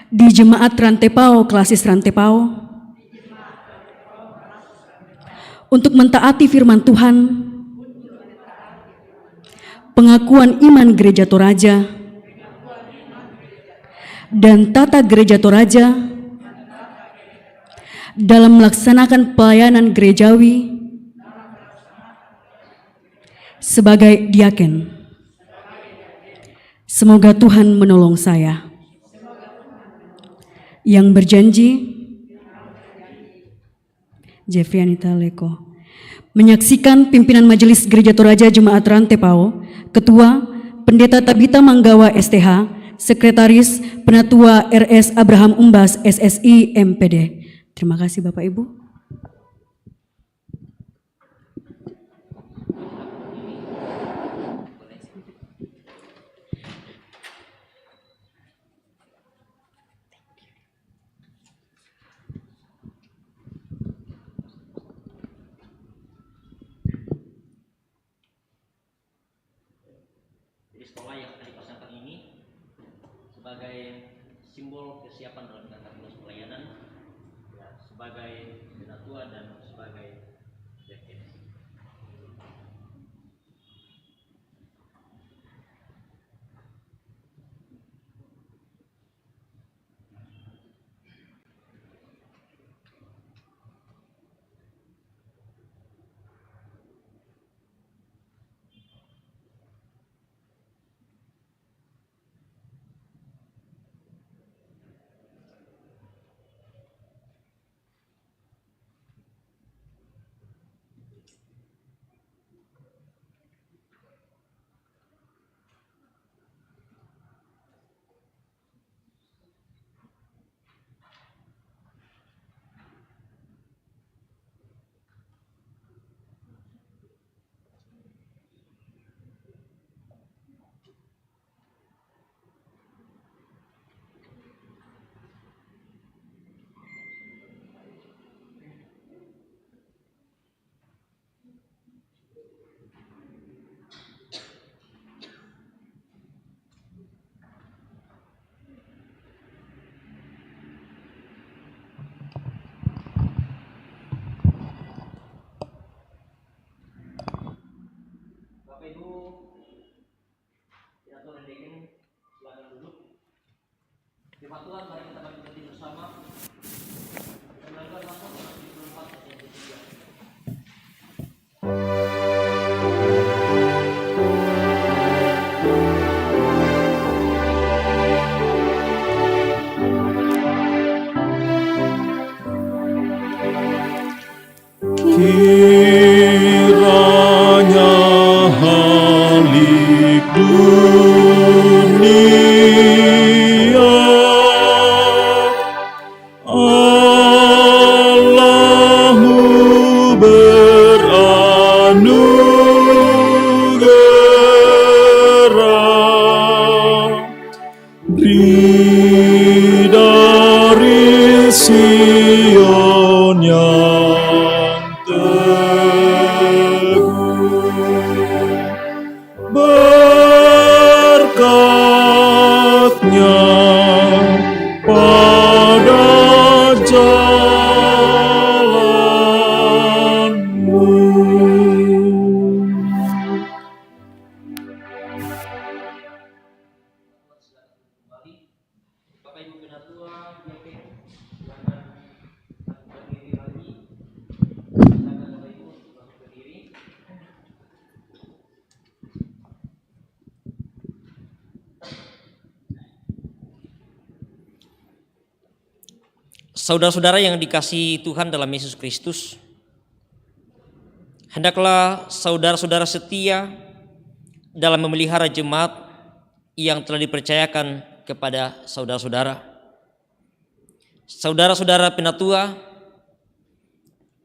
[SPEAKER 6] di Jemaat Rantepao, Klasis Rantepao, untuk mentaati firman Tuhan, pengakuan iman Gereja Toraja, dan tata Gereja Toraja dalam melaksanakan pelayanan gerejawi sebagai diaken. Semoga Tuhan menolong saya. Yang berjanji, Jeffrey Anita Leko. Menyaksikan pimpinan Majelis Gereja Toraja Jemaat Rantepao, Ketua Pendeta Tabita Manggawa STH, Sekretaris Penatua RS Abraham Umbas SSI MPD. Terima kasih Bapak Ibu.
[SPEAKER 3] Sekolah yang akan dipasangkan ini sebagai simbol kesiapan dalam menjalankan tugas pelayanan, ya, sebagai penatua dan sebagai diaken.
[SPEAKER 2] kiranya halik dunia Allahmu beranugerah beri dari Sion yang teguh berkatnya pada jalanmu.
[SPEAKER 3] Saudara-saudara yang dikasihi Tuhan dalam Yesus Kristus, hendaklah saudara-saudara setia dalam memelihara jemaat yang telah dipercayakan kepada saudara-saudara. Saudara-saudara penatua,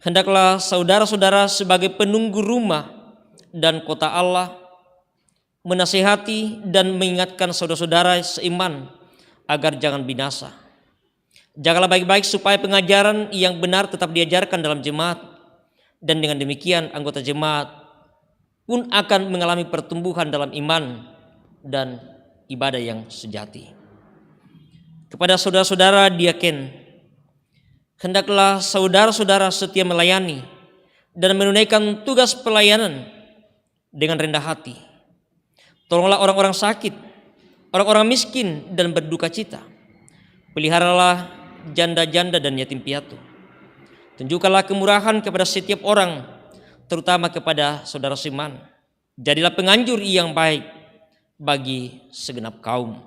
[SPEAKER 3] hendaklah saudara-saudara sebagai penunggu rumah dan kota Allah menasihati dan mengingatkan saudara-saudara seiman agar jangan binasa. Jagalah baik-baik supaya pengajaran yang benar tetap diajarkan dalam jemaat, dan dengan demikian anggota jemaat pun akan mengalami pertumbuhan dalam iman dan ibadah yang sejati. Kepada saudara-saudara diaken, hendaklah saudara-saudara setia melayani dan menunaikan tugas pelayanan dengan rendah hati. Tolonglah orang-orang sakit, orang-orang miskin dan berduka cita. Peliharalah janda-janda dan yatim piatu. Tunjukkanlah kemurahan kepada setiap orang, terutama kepada saudara seiman. Jadilah penganjur yang baik bagi segenap kaum.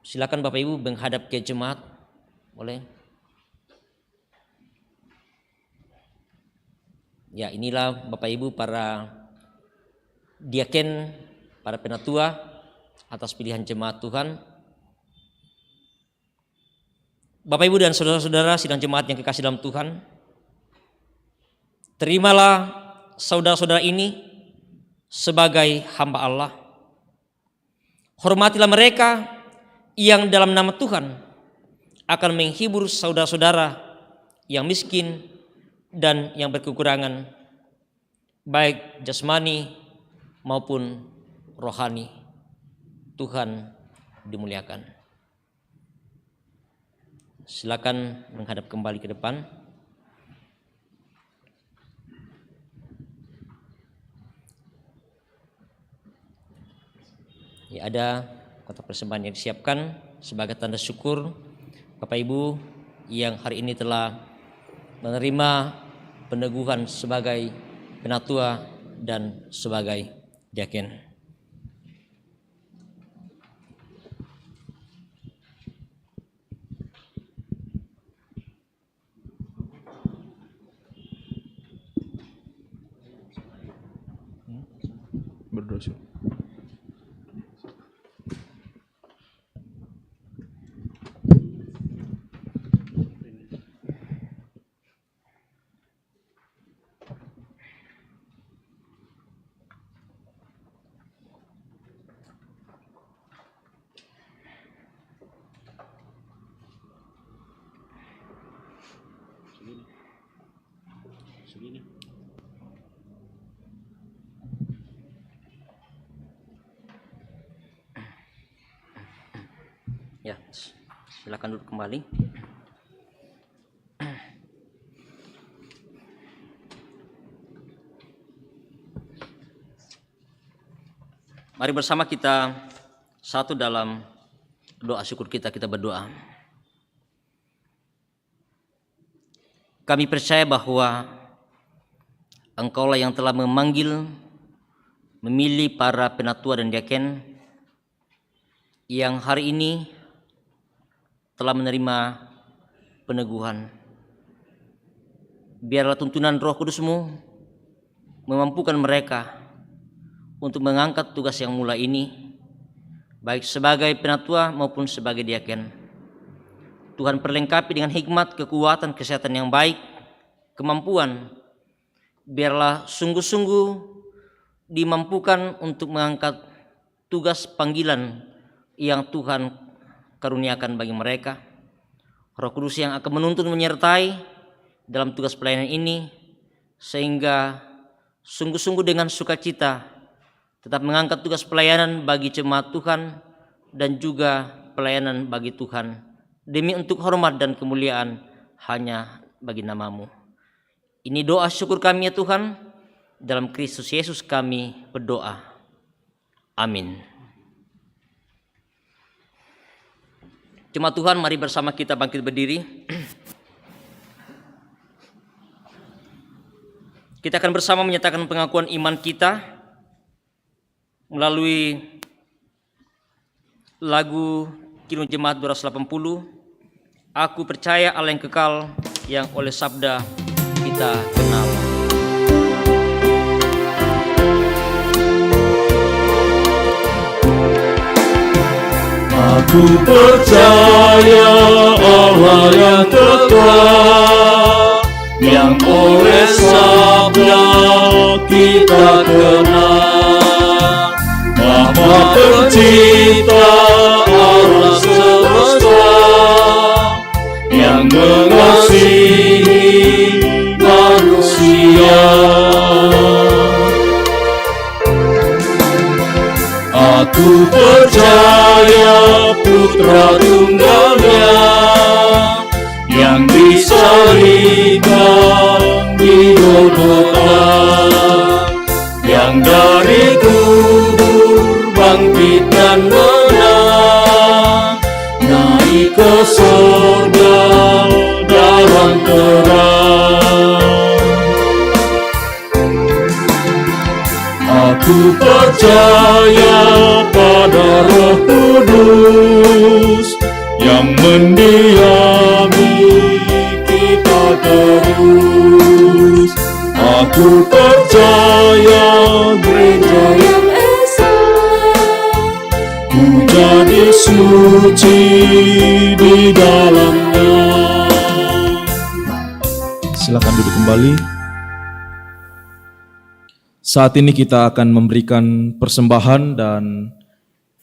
[SPEAKER 3] Silakan Bapak Ibu menghadap ke jemaat. Boleh? Ya, inilah Bapak Ibu para diaken, para penatua atas pilihan jemaat Tuhan. Bapak Ibu dan saudara-saudara sidang jemaat yang kekasih dalam Tuhan, terimalah saudara-saudara ini sebagai hamba Allah. Hormatilah mereka yang dalam nama Tuhan akan menghibur saudara-saudara yang miskin dan yang berkekurangan, baik jasmani maupun rohani. Tuhan dimuliakan. Silakan menghadap kembali ke depan. Ya, ada kotak persembahan yang disiapkan sebagai tanda syukur Bapak Ibu yang hari ini telah menerima peneguhan sebagai penatua dan sebagai diaken.
[SPEAKER 1] Berdoa.
[SPEAKER 3] Ya, silakan duduk kembali. Mari bersama kita satu dalam doa syukur kita berdoa. Kami percaya bahwa Engkaulah yang telah memanggil, memilih para penatua dan diaken yang hari ini telah menerima peneguhan. Biarlah tuntunan Roh Kudus-Mu memampukan mereka untuk mengangkat tugas yang mulia ini, baik sebagai penatua maupun sebagai diaken. Tuhan perlengkapi dengan hikmat, kekuatan, kesehatan yang baik, kemampuan. Biarlah sungguh-sungguh dimampukan untuk mengangkat tugas panggilan yang Tuhan karuniakan bagi mereka. Roh Kudus yang akan menuntun menyertai dalam tugas pelayanan ini, sehingga sungguh-sungguh dengan sukacita tetap mengangkat tugas pelayanan bagi jemaat Tuhan dan juga pelayanan bagi Tuhan, demi untuk hormat dan kemuliaan hanya bagi nama-Mu. Ini doa syukur kami ya Tuhan, dalam Kristus Yesus kami berdoa. Amin. Jemaat Tuhan, mari bersama kita bangkit berdiri. Kita akan bersama menyatakan pengakuan iman kita melalui lagu Kidung Jemaat 280. Aku percaya Allah yang kekal, yang oleh sabda kita kenal.
[SPEAKER 2] Aku percaya Allah yang kekal, yang oleh sabda kita kenal. Maha Pencipta Allah semesta, yang mengasihi manusia. Aku percaya Putra Tunggalnya, yang disalibkan di Golgota, yang dari kubur bangkit dan menang, naik ke surga dalam terang. Aku percaya pada Roh Kudus, yang mendiami kita terus. Aku percaya gereja yang esa, ku jadi suci di dalamnya.
[SPEAKER 1] Silakan duduk kembali. Saat ini kita akan memberikan persembahan, dan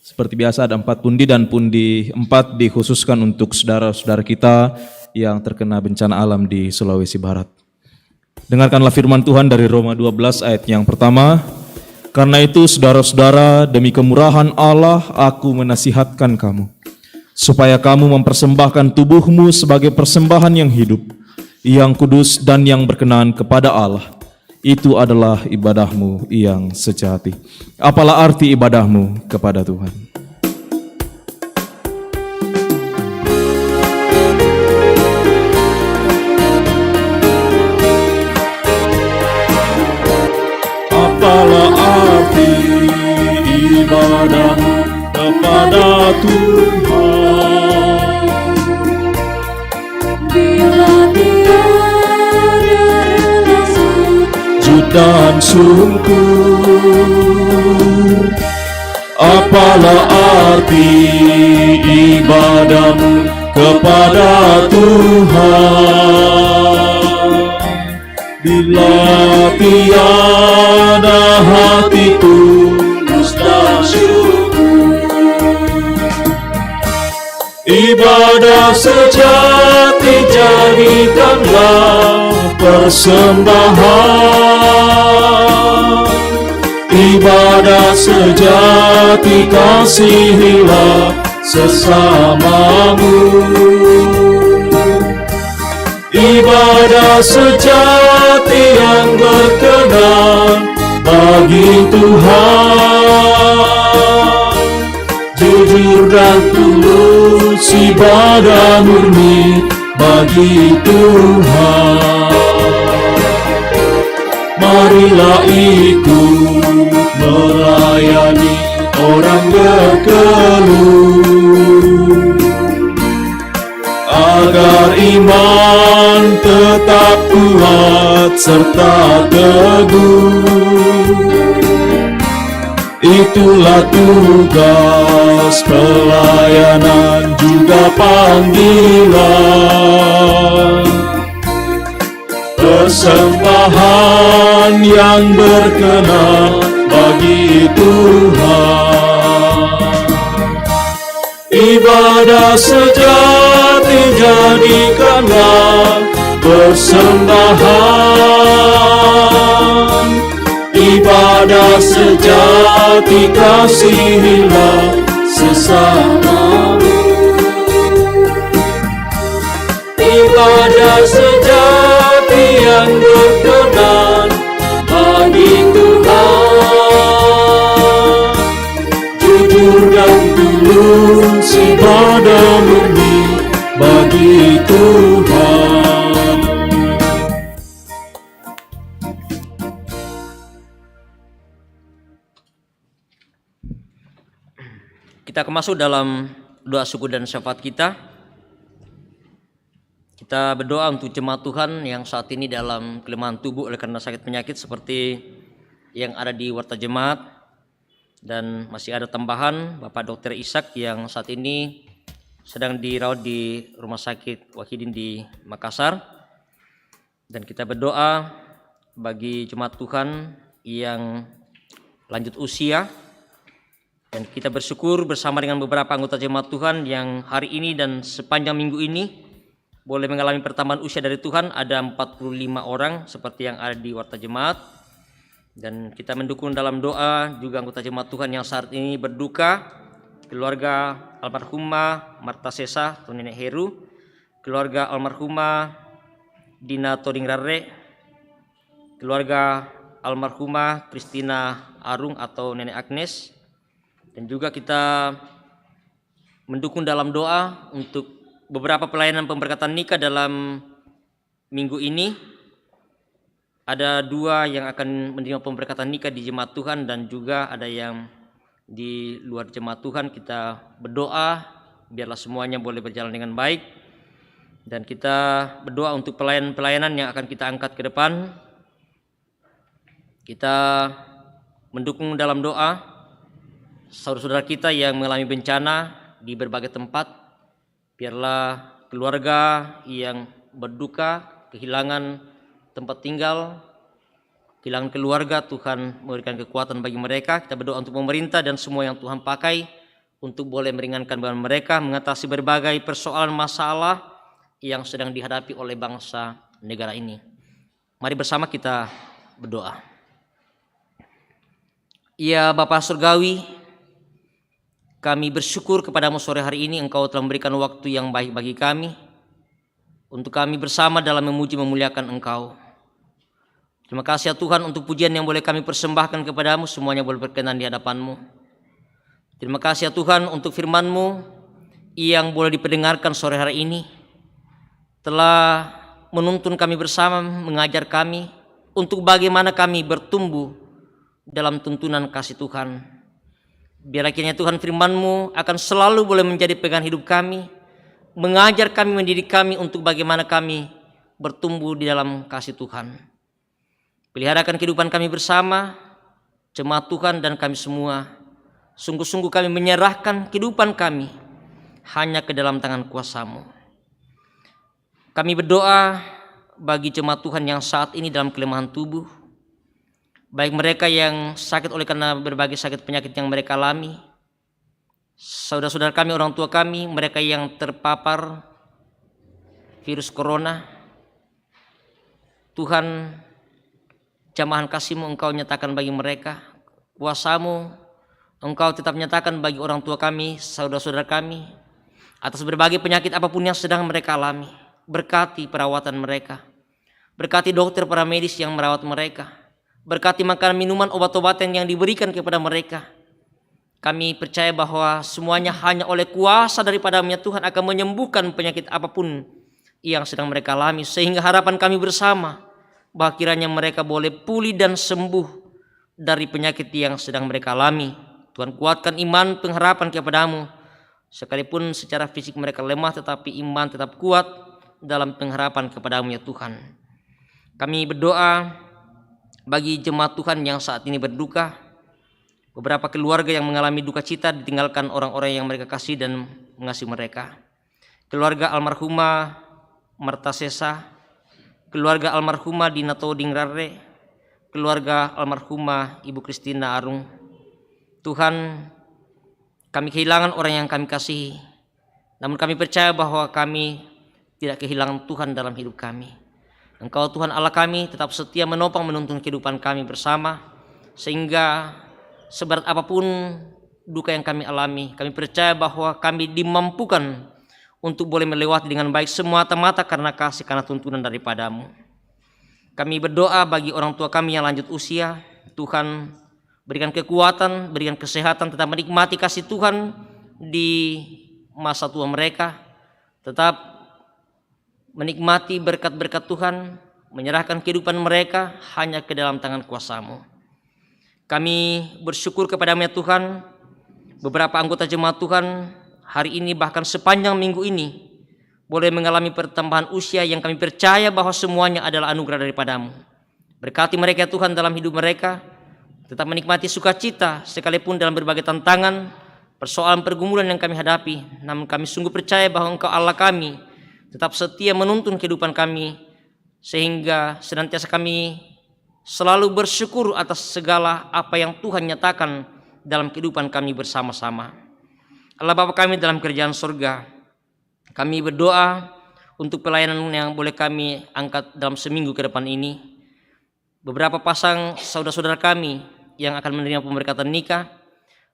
[SPEAKER 1] seperti biasa ada 4 pundi, dan pundi 4 dikhususkan untuk saudara-saudara kita yang terkena bencana alam di Sulawesi Barat. Dengarkanlah firman Tuhan dari Roma 12 ayat yang pertama. Karena itu saudara-saudara, demi kemurahan Allah aku menasihatkan kamu, supaya kamu mempersembahkan tubuhmu sebagai persembahan yang hidup, yang kudus dan yang berkenan kepada Allah. Itu adalah ibadahmu yang sejati. Apalah arti ibadahmu kepada Tuhan?
[SPEAKER 2] Apalah arti ibadahmu kepada Tuhan? Bila dan sungguh, apalah arti ibadahmu kepada Tuhan? Bila tiada hati tulus dan syukur, ibadah sejati jadikanlah persembahan. Ibadah sejati kasihilah sesamamu. Ibadah sejati yang berkenan bagi Tuhan. Jujur dan tulus ibadah murni bagi Tuhan. Marilah ikut melayani orang berkeluh, agar iman tetap kuat serta teguh. Itulah tugas pelayanan juga panggilan. Persembahan yang berkenan bagi Tuhan. Ibadah sejati jadikanlah persembahan. Ibadah sejati kasihilah sesamamu. Ibadah sejati yang berkenan bagi Tuhan. Jujur dan tulus ibadah murni bagi Tuhan.
[SPEAKER 3] Kita akan masuk dalam doa syukur dan syafaat kita. Kita berdoa untuk jemaat Tuhan yang saat ini dalam kelemahan tubuh oleh karena sakit penyakit seperti yang ada di warta jemaat. Dan masih ada tambahan Bapak Dr. Ishak yang saat ini sedang dirawat di Rumah Sakit Wahidin di Makassar. Dan kita berdoa bagi jemaat Tuhan yang lanjut usia. Dan kita bersyukur bersama dengan beberapa anggota jemaat Tuhan yang hari ini dan sepanjang minggu ini boleh mengalami pertambahan usia dari Tuhan. Ada 45 orang seperti yang ada di warta jemaat. Dan kita mendukung dalam doa juga anggota jemaat Tuhan yang saat ini berduka. Keluarga almarhumah Marta Sesa atau Nenek Heru. Keluarga almarhumah Dina Toding Rarre. Keluarga almarhumah Kristina Arung atau Nenek Agnes. Dan juga kita mendukung dalam doa untuk beberapa pelayanan pemberkatan nikah dalam minggu ini. Ada 2 yang akan menerima pemberkatan nikah di jemaat Tuhan dan juga ada yang di luar jemaat Tuhan. Kita berdoa biarlah semuanya boleh berjalan dengan baik. Dan kita berdoa untuk pelayanan-pelayanan yang akan kita angkat ke depan. Kita mendukung dalam doa saudara-saudara kita yang mengalami bencana di berbagai tempat. Biarlah keluarga yang berduka, kehilangan tempat tinggal, kehilangan keluarga, Tuhan memberikan kekuatan bagi mereka. Kita berdoa untuk pemerintah dan semua yang Tuhan pakai untuk boleh meringankan beban mereka, mengatasi berbagai persoalan masalah yang sedang dihadapi oleh bangsa negara ini. Mari bersama kita berdoa. Ya Bapa Surgawi, kami bersyukur kepadamu sore hari ini Engkau telah memberikan waktu yang baik bagi kami untuk kami bersama dalam memuji memuliakan Engkau. Terima kasih ya Tuhan untuk pujian yang boleh kami persembahkan kepadamu, semuanya boleh berkenan di hadapan-Mu. Terima kasih ya Tuhan untuk firman-Mu yang boleh diperdengarkan sore hari ini, telah menuntun kami bersama, mengajar kami untuk bagaimana kami bertumbuh dalam tuntunan kasih Tuhan. Biarlah kiranya Tuhan firman-Mu akan selalu boleh menjadi pegangan hidup kami, mengajar kami, mendidik kami untuk bagaimana kami bertumbuh di dalam kasih Tuhan. Peliharakan kehidupan kami bersama, jemaat Tuhan dan kami semua. Sungguh-sungguh kami menyerahkan kehidupan kami hanya ke dalam tangan kuasa-Mu. Kami berdoa bagi jemaat Tuhan yang saat ini dalam kelemahan tubuh, baik mereka yang sakit oleh karena berbagai sakit penyakit yang mereka alami, saudara-saudara kami, orang tua kami, mereka yang terpapar virus corona. Tuhan, jamahan kasih-Mu Engkau nyatakan bagi mereka, kuasa-Mu Engkau tetap nyatakan bagi orang tua kami, saudara-saudara kami, atas berbagai penyakit apapun yang sedang mereka alami. Berkati perawatan mereka, berkati dokter para medis yang merawat mereka, berkati makanan, minuman, obat-obatan yang diberikan kepada mereka. Kami percaya bahwa semuanya hanya oleh kuasa daripada-Mu Tuhan akan menyembuhkan penyakit apapun yang sedang mereka alami. Sehingga harapan kami bersama bahwa kiranya mereka boleh pulih dan sembuh dari penyakit yang sedang mereka alami. Tuhan, kuatkan iman pengharapan kepada-Mu. Sekalipun secara fisik mereka lemah, tetapi iman tetap kuat dalam pengharapan kepadamu ya Tuhan. Kami berdoa bagi jemaat Tuhan yang saat ini berduka, beberapa keluarga yang mengalami duka cita ditinggalkan orang-orang yang mereka kasih dan mengasihi mereka. Keluarga almarhumah Marta Sesa, keluarga almarhumah Dina Toding Rarre, keluarga almarhumah Ibu Kristina Arung. Tuhan, kami kehilangan orang yang kami kasihi, namun kami percaya bahwa kami tidak kehilangan Tuhan dalam hidup kami. Engkau Tuhan Allah kami tetap setia menopang menuntun kehidupan kami bersama, sehingga seberat apapun duka yang kami alami, kami percaya bahwa kami dimampukan untuk boleh melewati dengan baik semata-mata karena kasih, karena tuntunan daripadamu. Kami berdoa bagi orang tua kami yang lanjut usia, Tuhan berikan kekuatan, berikan kesehatan, tetap menikmati kasih Tuhan di masa tua mereka, tetap menikmati berkat-berkat Tuhan, menyerahkan kehidupan mereka hanya ke dalam tangan kuasa-Mu. Kami bersyukur kepadamu ya Tuhan, beberapa anggota jemaat Tuhan hari ini bahkan sepanjang minggu ini boleh mengalami pertambahan usia yang kami percaya bahwa semuanya adalah anugerah daripadamu. Berkati mereka ya Tuhan dalam hidup mereka, tetap menikmati sukacita sekalipun dalam berbagai tantangan, persoalan pergumulan yang kami hadapi, namun kami sungguh percaya bahwa Engkau Allah kami tetap setia menuntun kehidupan kami, sehingga senantiasa kami selalu bersyukur atas segala apa yang Tuhan nyatakan dalam kehidupan kami bersama-sama. Allah Bapa kami dalam kerajaan surga, kami berdoa untuk pelayanan yang boleh kami angkat dalam seminggu ke depan ini. Beberapa pasang saudara-saudara kami yang akan menerima pemberkatan nikah,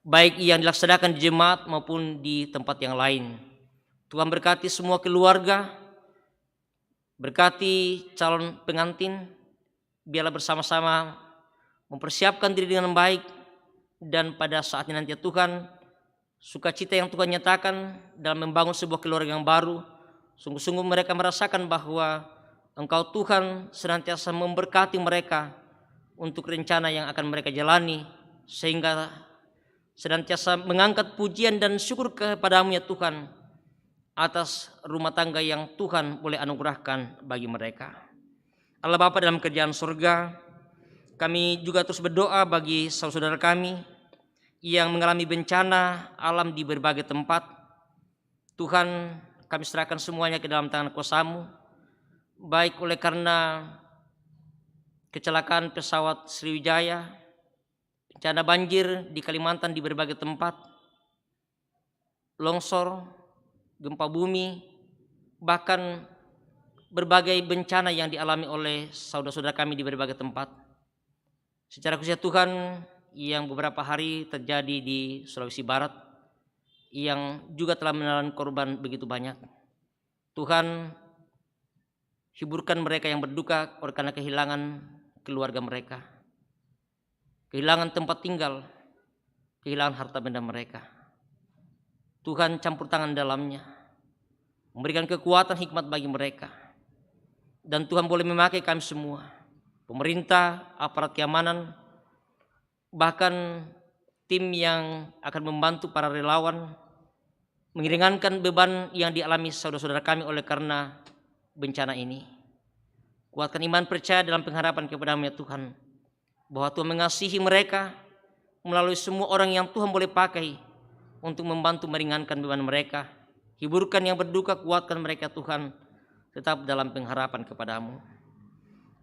[SPEAKER 3] baik yang dilaksanakan di jemaat maupun di tempat yang lain. Tuhan berkati semua keluarga, berkati calon pengantin, biarlah bersama-sama mempersiapkan diri dengan baik, dan pada saatnya nanti ya Tuhan, sukacita yang Tuhan nyatakan dalam membangun sebuah keluarga yang baru, sungguh-sungguh mereka merasakan bahwa Engkau Tuhan senantiasa memberkati mereka untuk rencana yang akan mereka jalani, sehingga senantiasa mengangkat pujian dan syukur kepadamu ya Tuhan atas rumah tangga yang Tuhan boleh anugerahkan bagi mereka. Allah Bapa dalam kerajaan surga, kami juga terus berdoa bagi saudara-saudara kami yang mengalami bencana alam di berbagai tempat. Tuhan, kami serahkan semuanya ke dalam tangan kuasa-Mu, baik oleh karena kecelakaan pesawat Sriwijaya, bencana banjir di Kalimantan di berbagai tempat, longsor, gempa bumi, bahkan berbagai bencana yang dialami oleh saudara-saudara kami di berbagai tempat. Secara khusus Tuhan, yang beberapa hari terjadi di Sulawesi Barat, yang juga telah menelan korban begitu banyak. Tuhan, hiburkan mereka yang berduka oleh karena kehilangan keluarga mereka, kehilangan tempat tinggal, kehilangan harta benda mereka. Tuhan campur tangan dalamnya, memberikan kekuatan hikmat bagi mereka. Dan Tuhan boleh memakai kami semua, pemerintah, aparat keamanan, bahkan tim yang akan membantu para relawan, meringankan beban yang dialami saudara-saudara kami oleh karena bencana ini. Kuatkan iman percaya dalam pengharapan kepada-Mu ya Tuhan, bahwa Tuhan mengasihi mereka melalui semua orang yang Tuhan boleh pakai untuk membantu meringankan beban mereka. Hiburkan yang berduka, kuatkan mereka Tuhan, tetap dalam pengharapan kepadamu.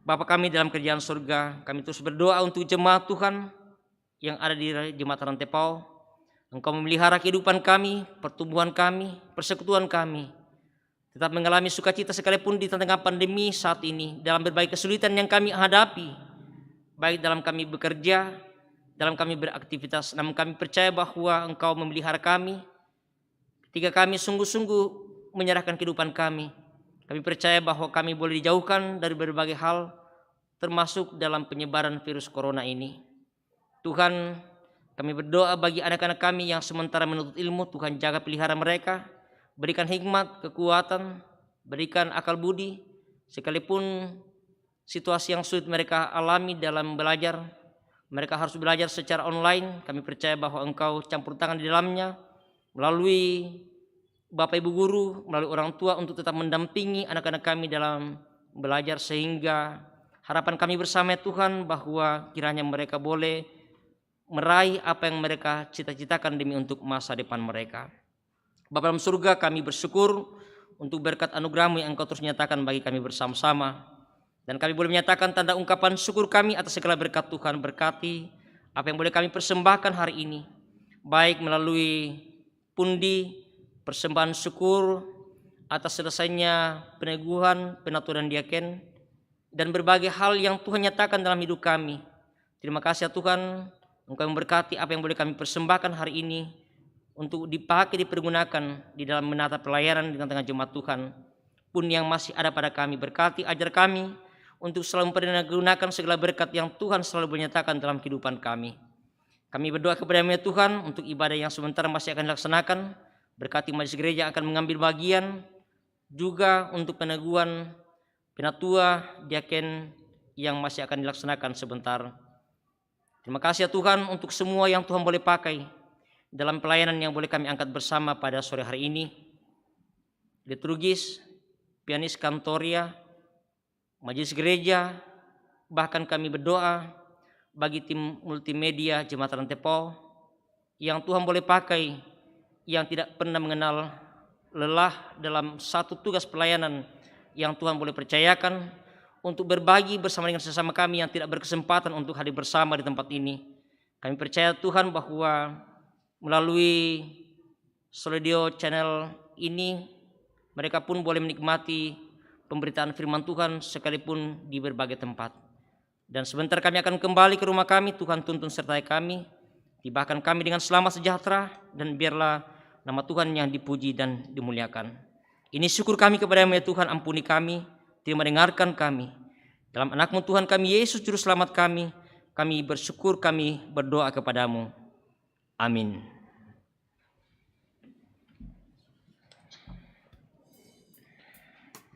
[SPEAKER 3] Bapa kami dalam kerajaan surga, kami terus berdoa untuk jemaat Tuhan yang ada di jemaat Rantepao. Engkau memelihara kehidupan kami, pertumbuhan kami, persekutuan kami, tetap mengalami sukacita sekalipun di tengah pandemi saat ini, dalam berbagai kesulitan yang kami hadapi, baik dalam kami bekerja, dalam kami beraktivitas. Namun kami percaya bahwa Engkau memelihara kami ketika kami sungguh-sungguh menyerahkan kehidupan kami. Kami percaya bahwa kami boleh dijauhkan dari berbagai hal, termasuk dalam penyebaran virus corona ini. Tuhan, kami berdoa bagi anak-anak kami yang sementara menuntut ilmu. Tuhan, jaga pelihara mereka, berikan hikmat, kekuatan, berikan akal budi, sekalipun situasi yang sulit mereka alami dalam belajar. Mereka harus belajar secara online. Kami percaya bahwa Engkau campur tangan di dalamnya melalui Bapak Ibu guru melalui orang tua untuk tetap mendampingi anak-anak kami dalam belajar, sehingga harapan kami bersama Tuhan bahwa kiranya mereka boleh meraih apa yang mereka cita-citakan demi untuk masa depan mereka. Bapa dalam surga, kami bersyukur untuk berkat anugerah-Mu yang Engkau terus nyatakan bagi kami bersama-sama. Dan kami boleh menyatakan tanda ungkapan syukur kami atas segala berkat Tuhan. Berkati apa yang boleh kami persembahkan hari ini, baik melalui pundi persembahan syukur atas selesainya peneguhan, penaturan diaken, dan berbagai hal yang Tuhan nyatakan dalam hidup kami. Terima kasih ya Tuhan, Engkau memberkati apa yang boleh kami persembahkan hari ini untuk dipakai, dipergunakan di dalam menata pelayanan di tengah-tengah jemaat Tuhan. Pun yang masih ada pada kami, berkati, ajar kami untuk selalu mempergunakan segala berkat yang Tuhan selalu menyatakan dalam kehidupan kami. Kami berdoa kepada-Mu ya Tuhan untuk ibadah yang sebentar masih akan dilaksanakan. Berkati majelis gereja akan mengambil bagian, juga untuk peneguhan penatua diaken yang masih akan dilaksanakan sebentar. Terima kasih ya Tuhan untuk semua yang Tuhan boleh pakai dalam pelayanan yang boleh kami angkat bersama pada sore hari ini. Liturgis, pianis kantoria, majelis gereja, bahkan kami berdoa bagi tim multimedia Jemaat Rantepao yang Tuhan boleh pakai, yang tidak pernah mengenal lelah dalam satu tugas pelayanan yang Tuhan boleh percayakan untuk berbagi bersama dengan sesama kami yang tidak berkesempatan untuk hadir bersama di tempat ini. Kami percaya Tuhan bahwa melalui Solidio Channel ini mereka pun boleh menikmati pemberitaan firman Tuhan sekalipun di berbagai tempat. Dan sebentar kami akan kembali ke rumah kami. Tuhan tuntun sertai kami, tibahkan kami dengan selamat sejahtera, dan biarlah nama Tuhan yang dipuji dan dimuliakan. Ini syukur kami kepada-Mu ya Tuhan, ampuni kami, terima dengarkan kami. Dalam anak-Mu Tuhan kami, Yesus Juru Selamat kami bersyukur, kami berdoa kepada-Mu. Amin.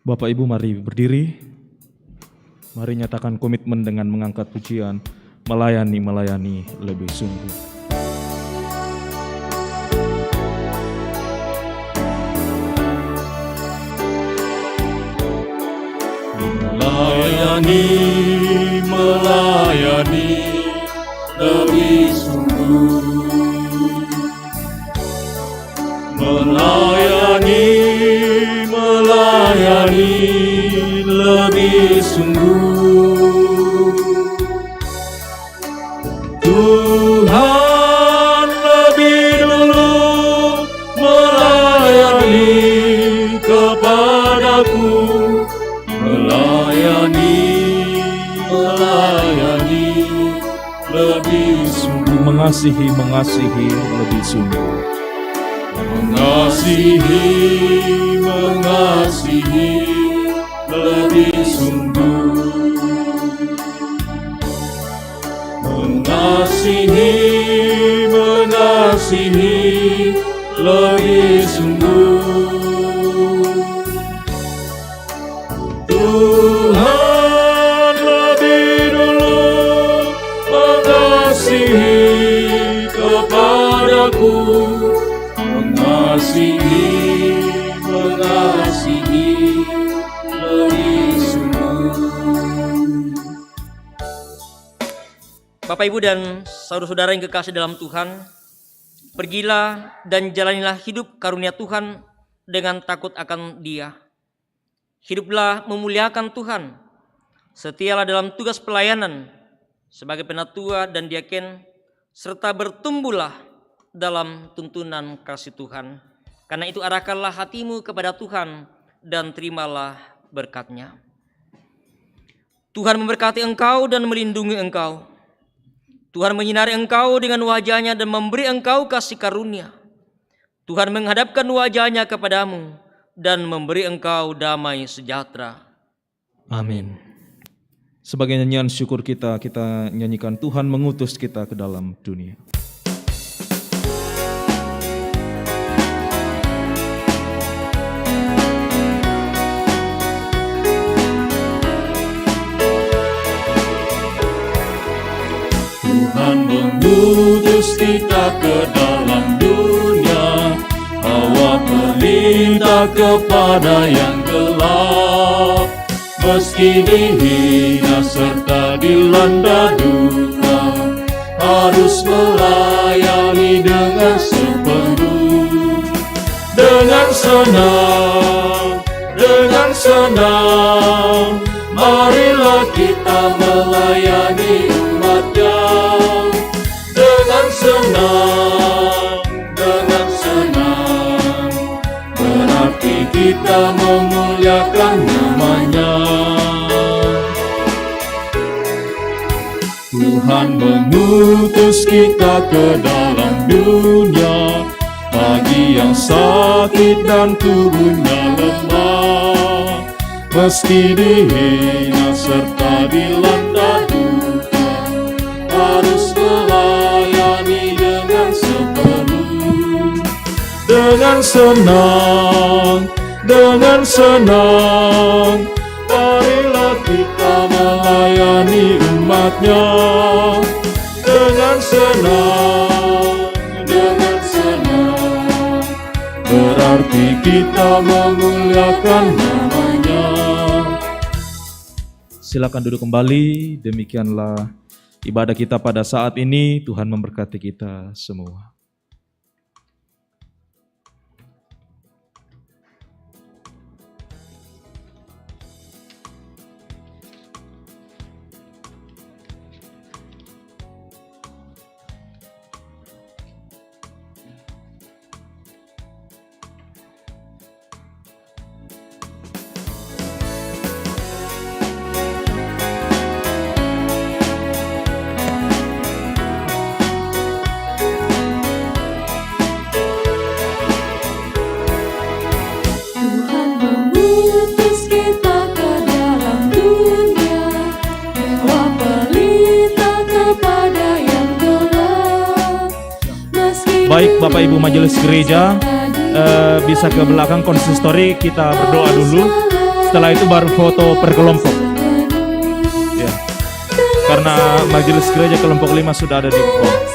[SPEAKER 1] Bapak Ibu mari berdiri. Mari nyatakan komitmen dengan mengangkat pujian, melayani lebih sungguh.
[SPEAKER 2] Melayani lebih sungguh. Melayani lebih sungguh. Tuhan lebih dulu melayani kepadaku. Melayani lebih sungguh.
[SPEAKER 1] Mengasihi lebih sungguh.
[SPEAKER 2] Mengasihi lebih sungguh. Mengasihi lebih sungguh. Tuhan lebih dulu mengasihi kepadaku. Mengasihi lebih sungguh.
[SPEAKER 3] Bapak Ibu dan saudara-saudara yang kekasih dalam Tuhan, pergilah dan jalanilah hidup karunia Tuhan dengan takut akan Dia. Hiduplah memuliakan Tuhan, setialah dalam tugas pelayanan sebagai penatua dan diaken, serta bertumbuhlah dalam tuntunan kasih Tuhan. Karena itu arahkanlah hatimu kepada Tuhan dan terimalah berkat-Nya. Tuhan memberkati engkau dan melindungi engkau. Tuhan menyinari engkau dengan wajah-Nya dan memberi engkau kasih karunia. Tuhan menghadapkan wajah-Nya kepadamu dan memberi engkau damai sejahtera.
[SPEAKER 1] Amin. Sebagai nyanyian syukur kita nyanyikan Tuhan mengutus kita ke dalam dunia.
[SPEAKER 2] Tuhan mengutus kita ke dalam dunia, bawa kita kepada yang gelap, meski dihina serta dilanda duka, harus melayani dengan sepenuh. Dengan senang, marilah kita melayani umat-Nya. Dengan senang, berarti kita memuliakan nama-Nya. Tuhan mengutus kita ke dalam dunia, bagi yang sakit dan tubuhnya lemah, meski dihina serta dilanda duka, harus melayani dengan sepenuh. Dengan senang, marilah kita melayani umat-Nya. Dengan senang, berarti kita memuliakan nama-Nya.
[SPEAKER 1] Silakan duduk kembali. Demikianlah ibadah kita pada saat ini. Tuhan memberkati kita semua. Baik Bapak Ibu Majelis Gereja, bisa ke belakang konsistori, kita berdoa dulu. Setelah itu baru foto per kelompok ya. Karena Majelis Gereja kelompok 5 sudah ada di bawah.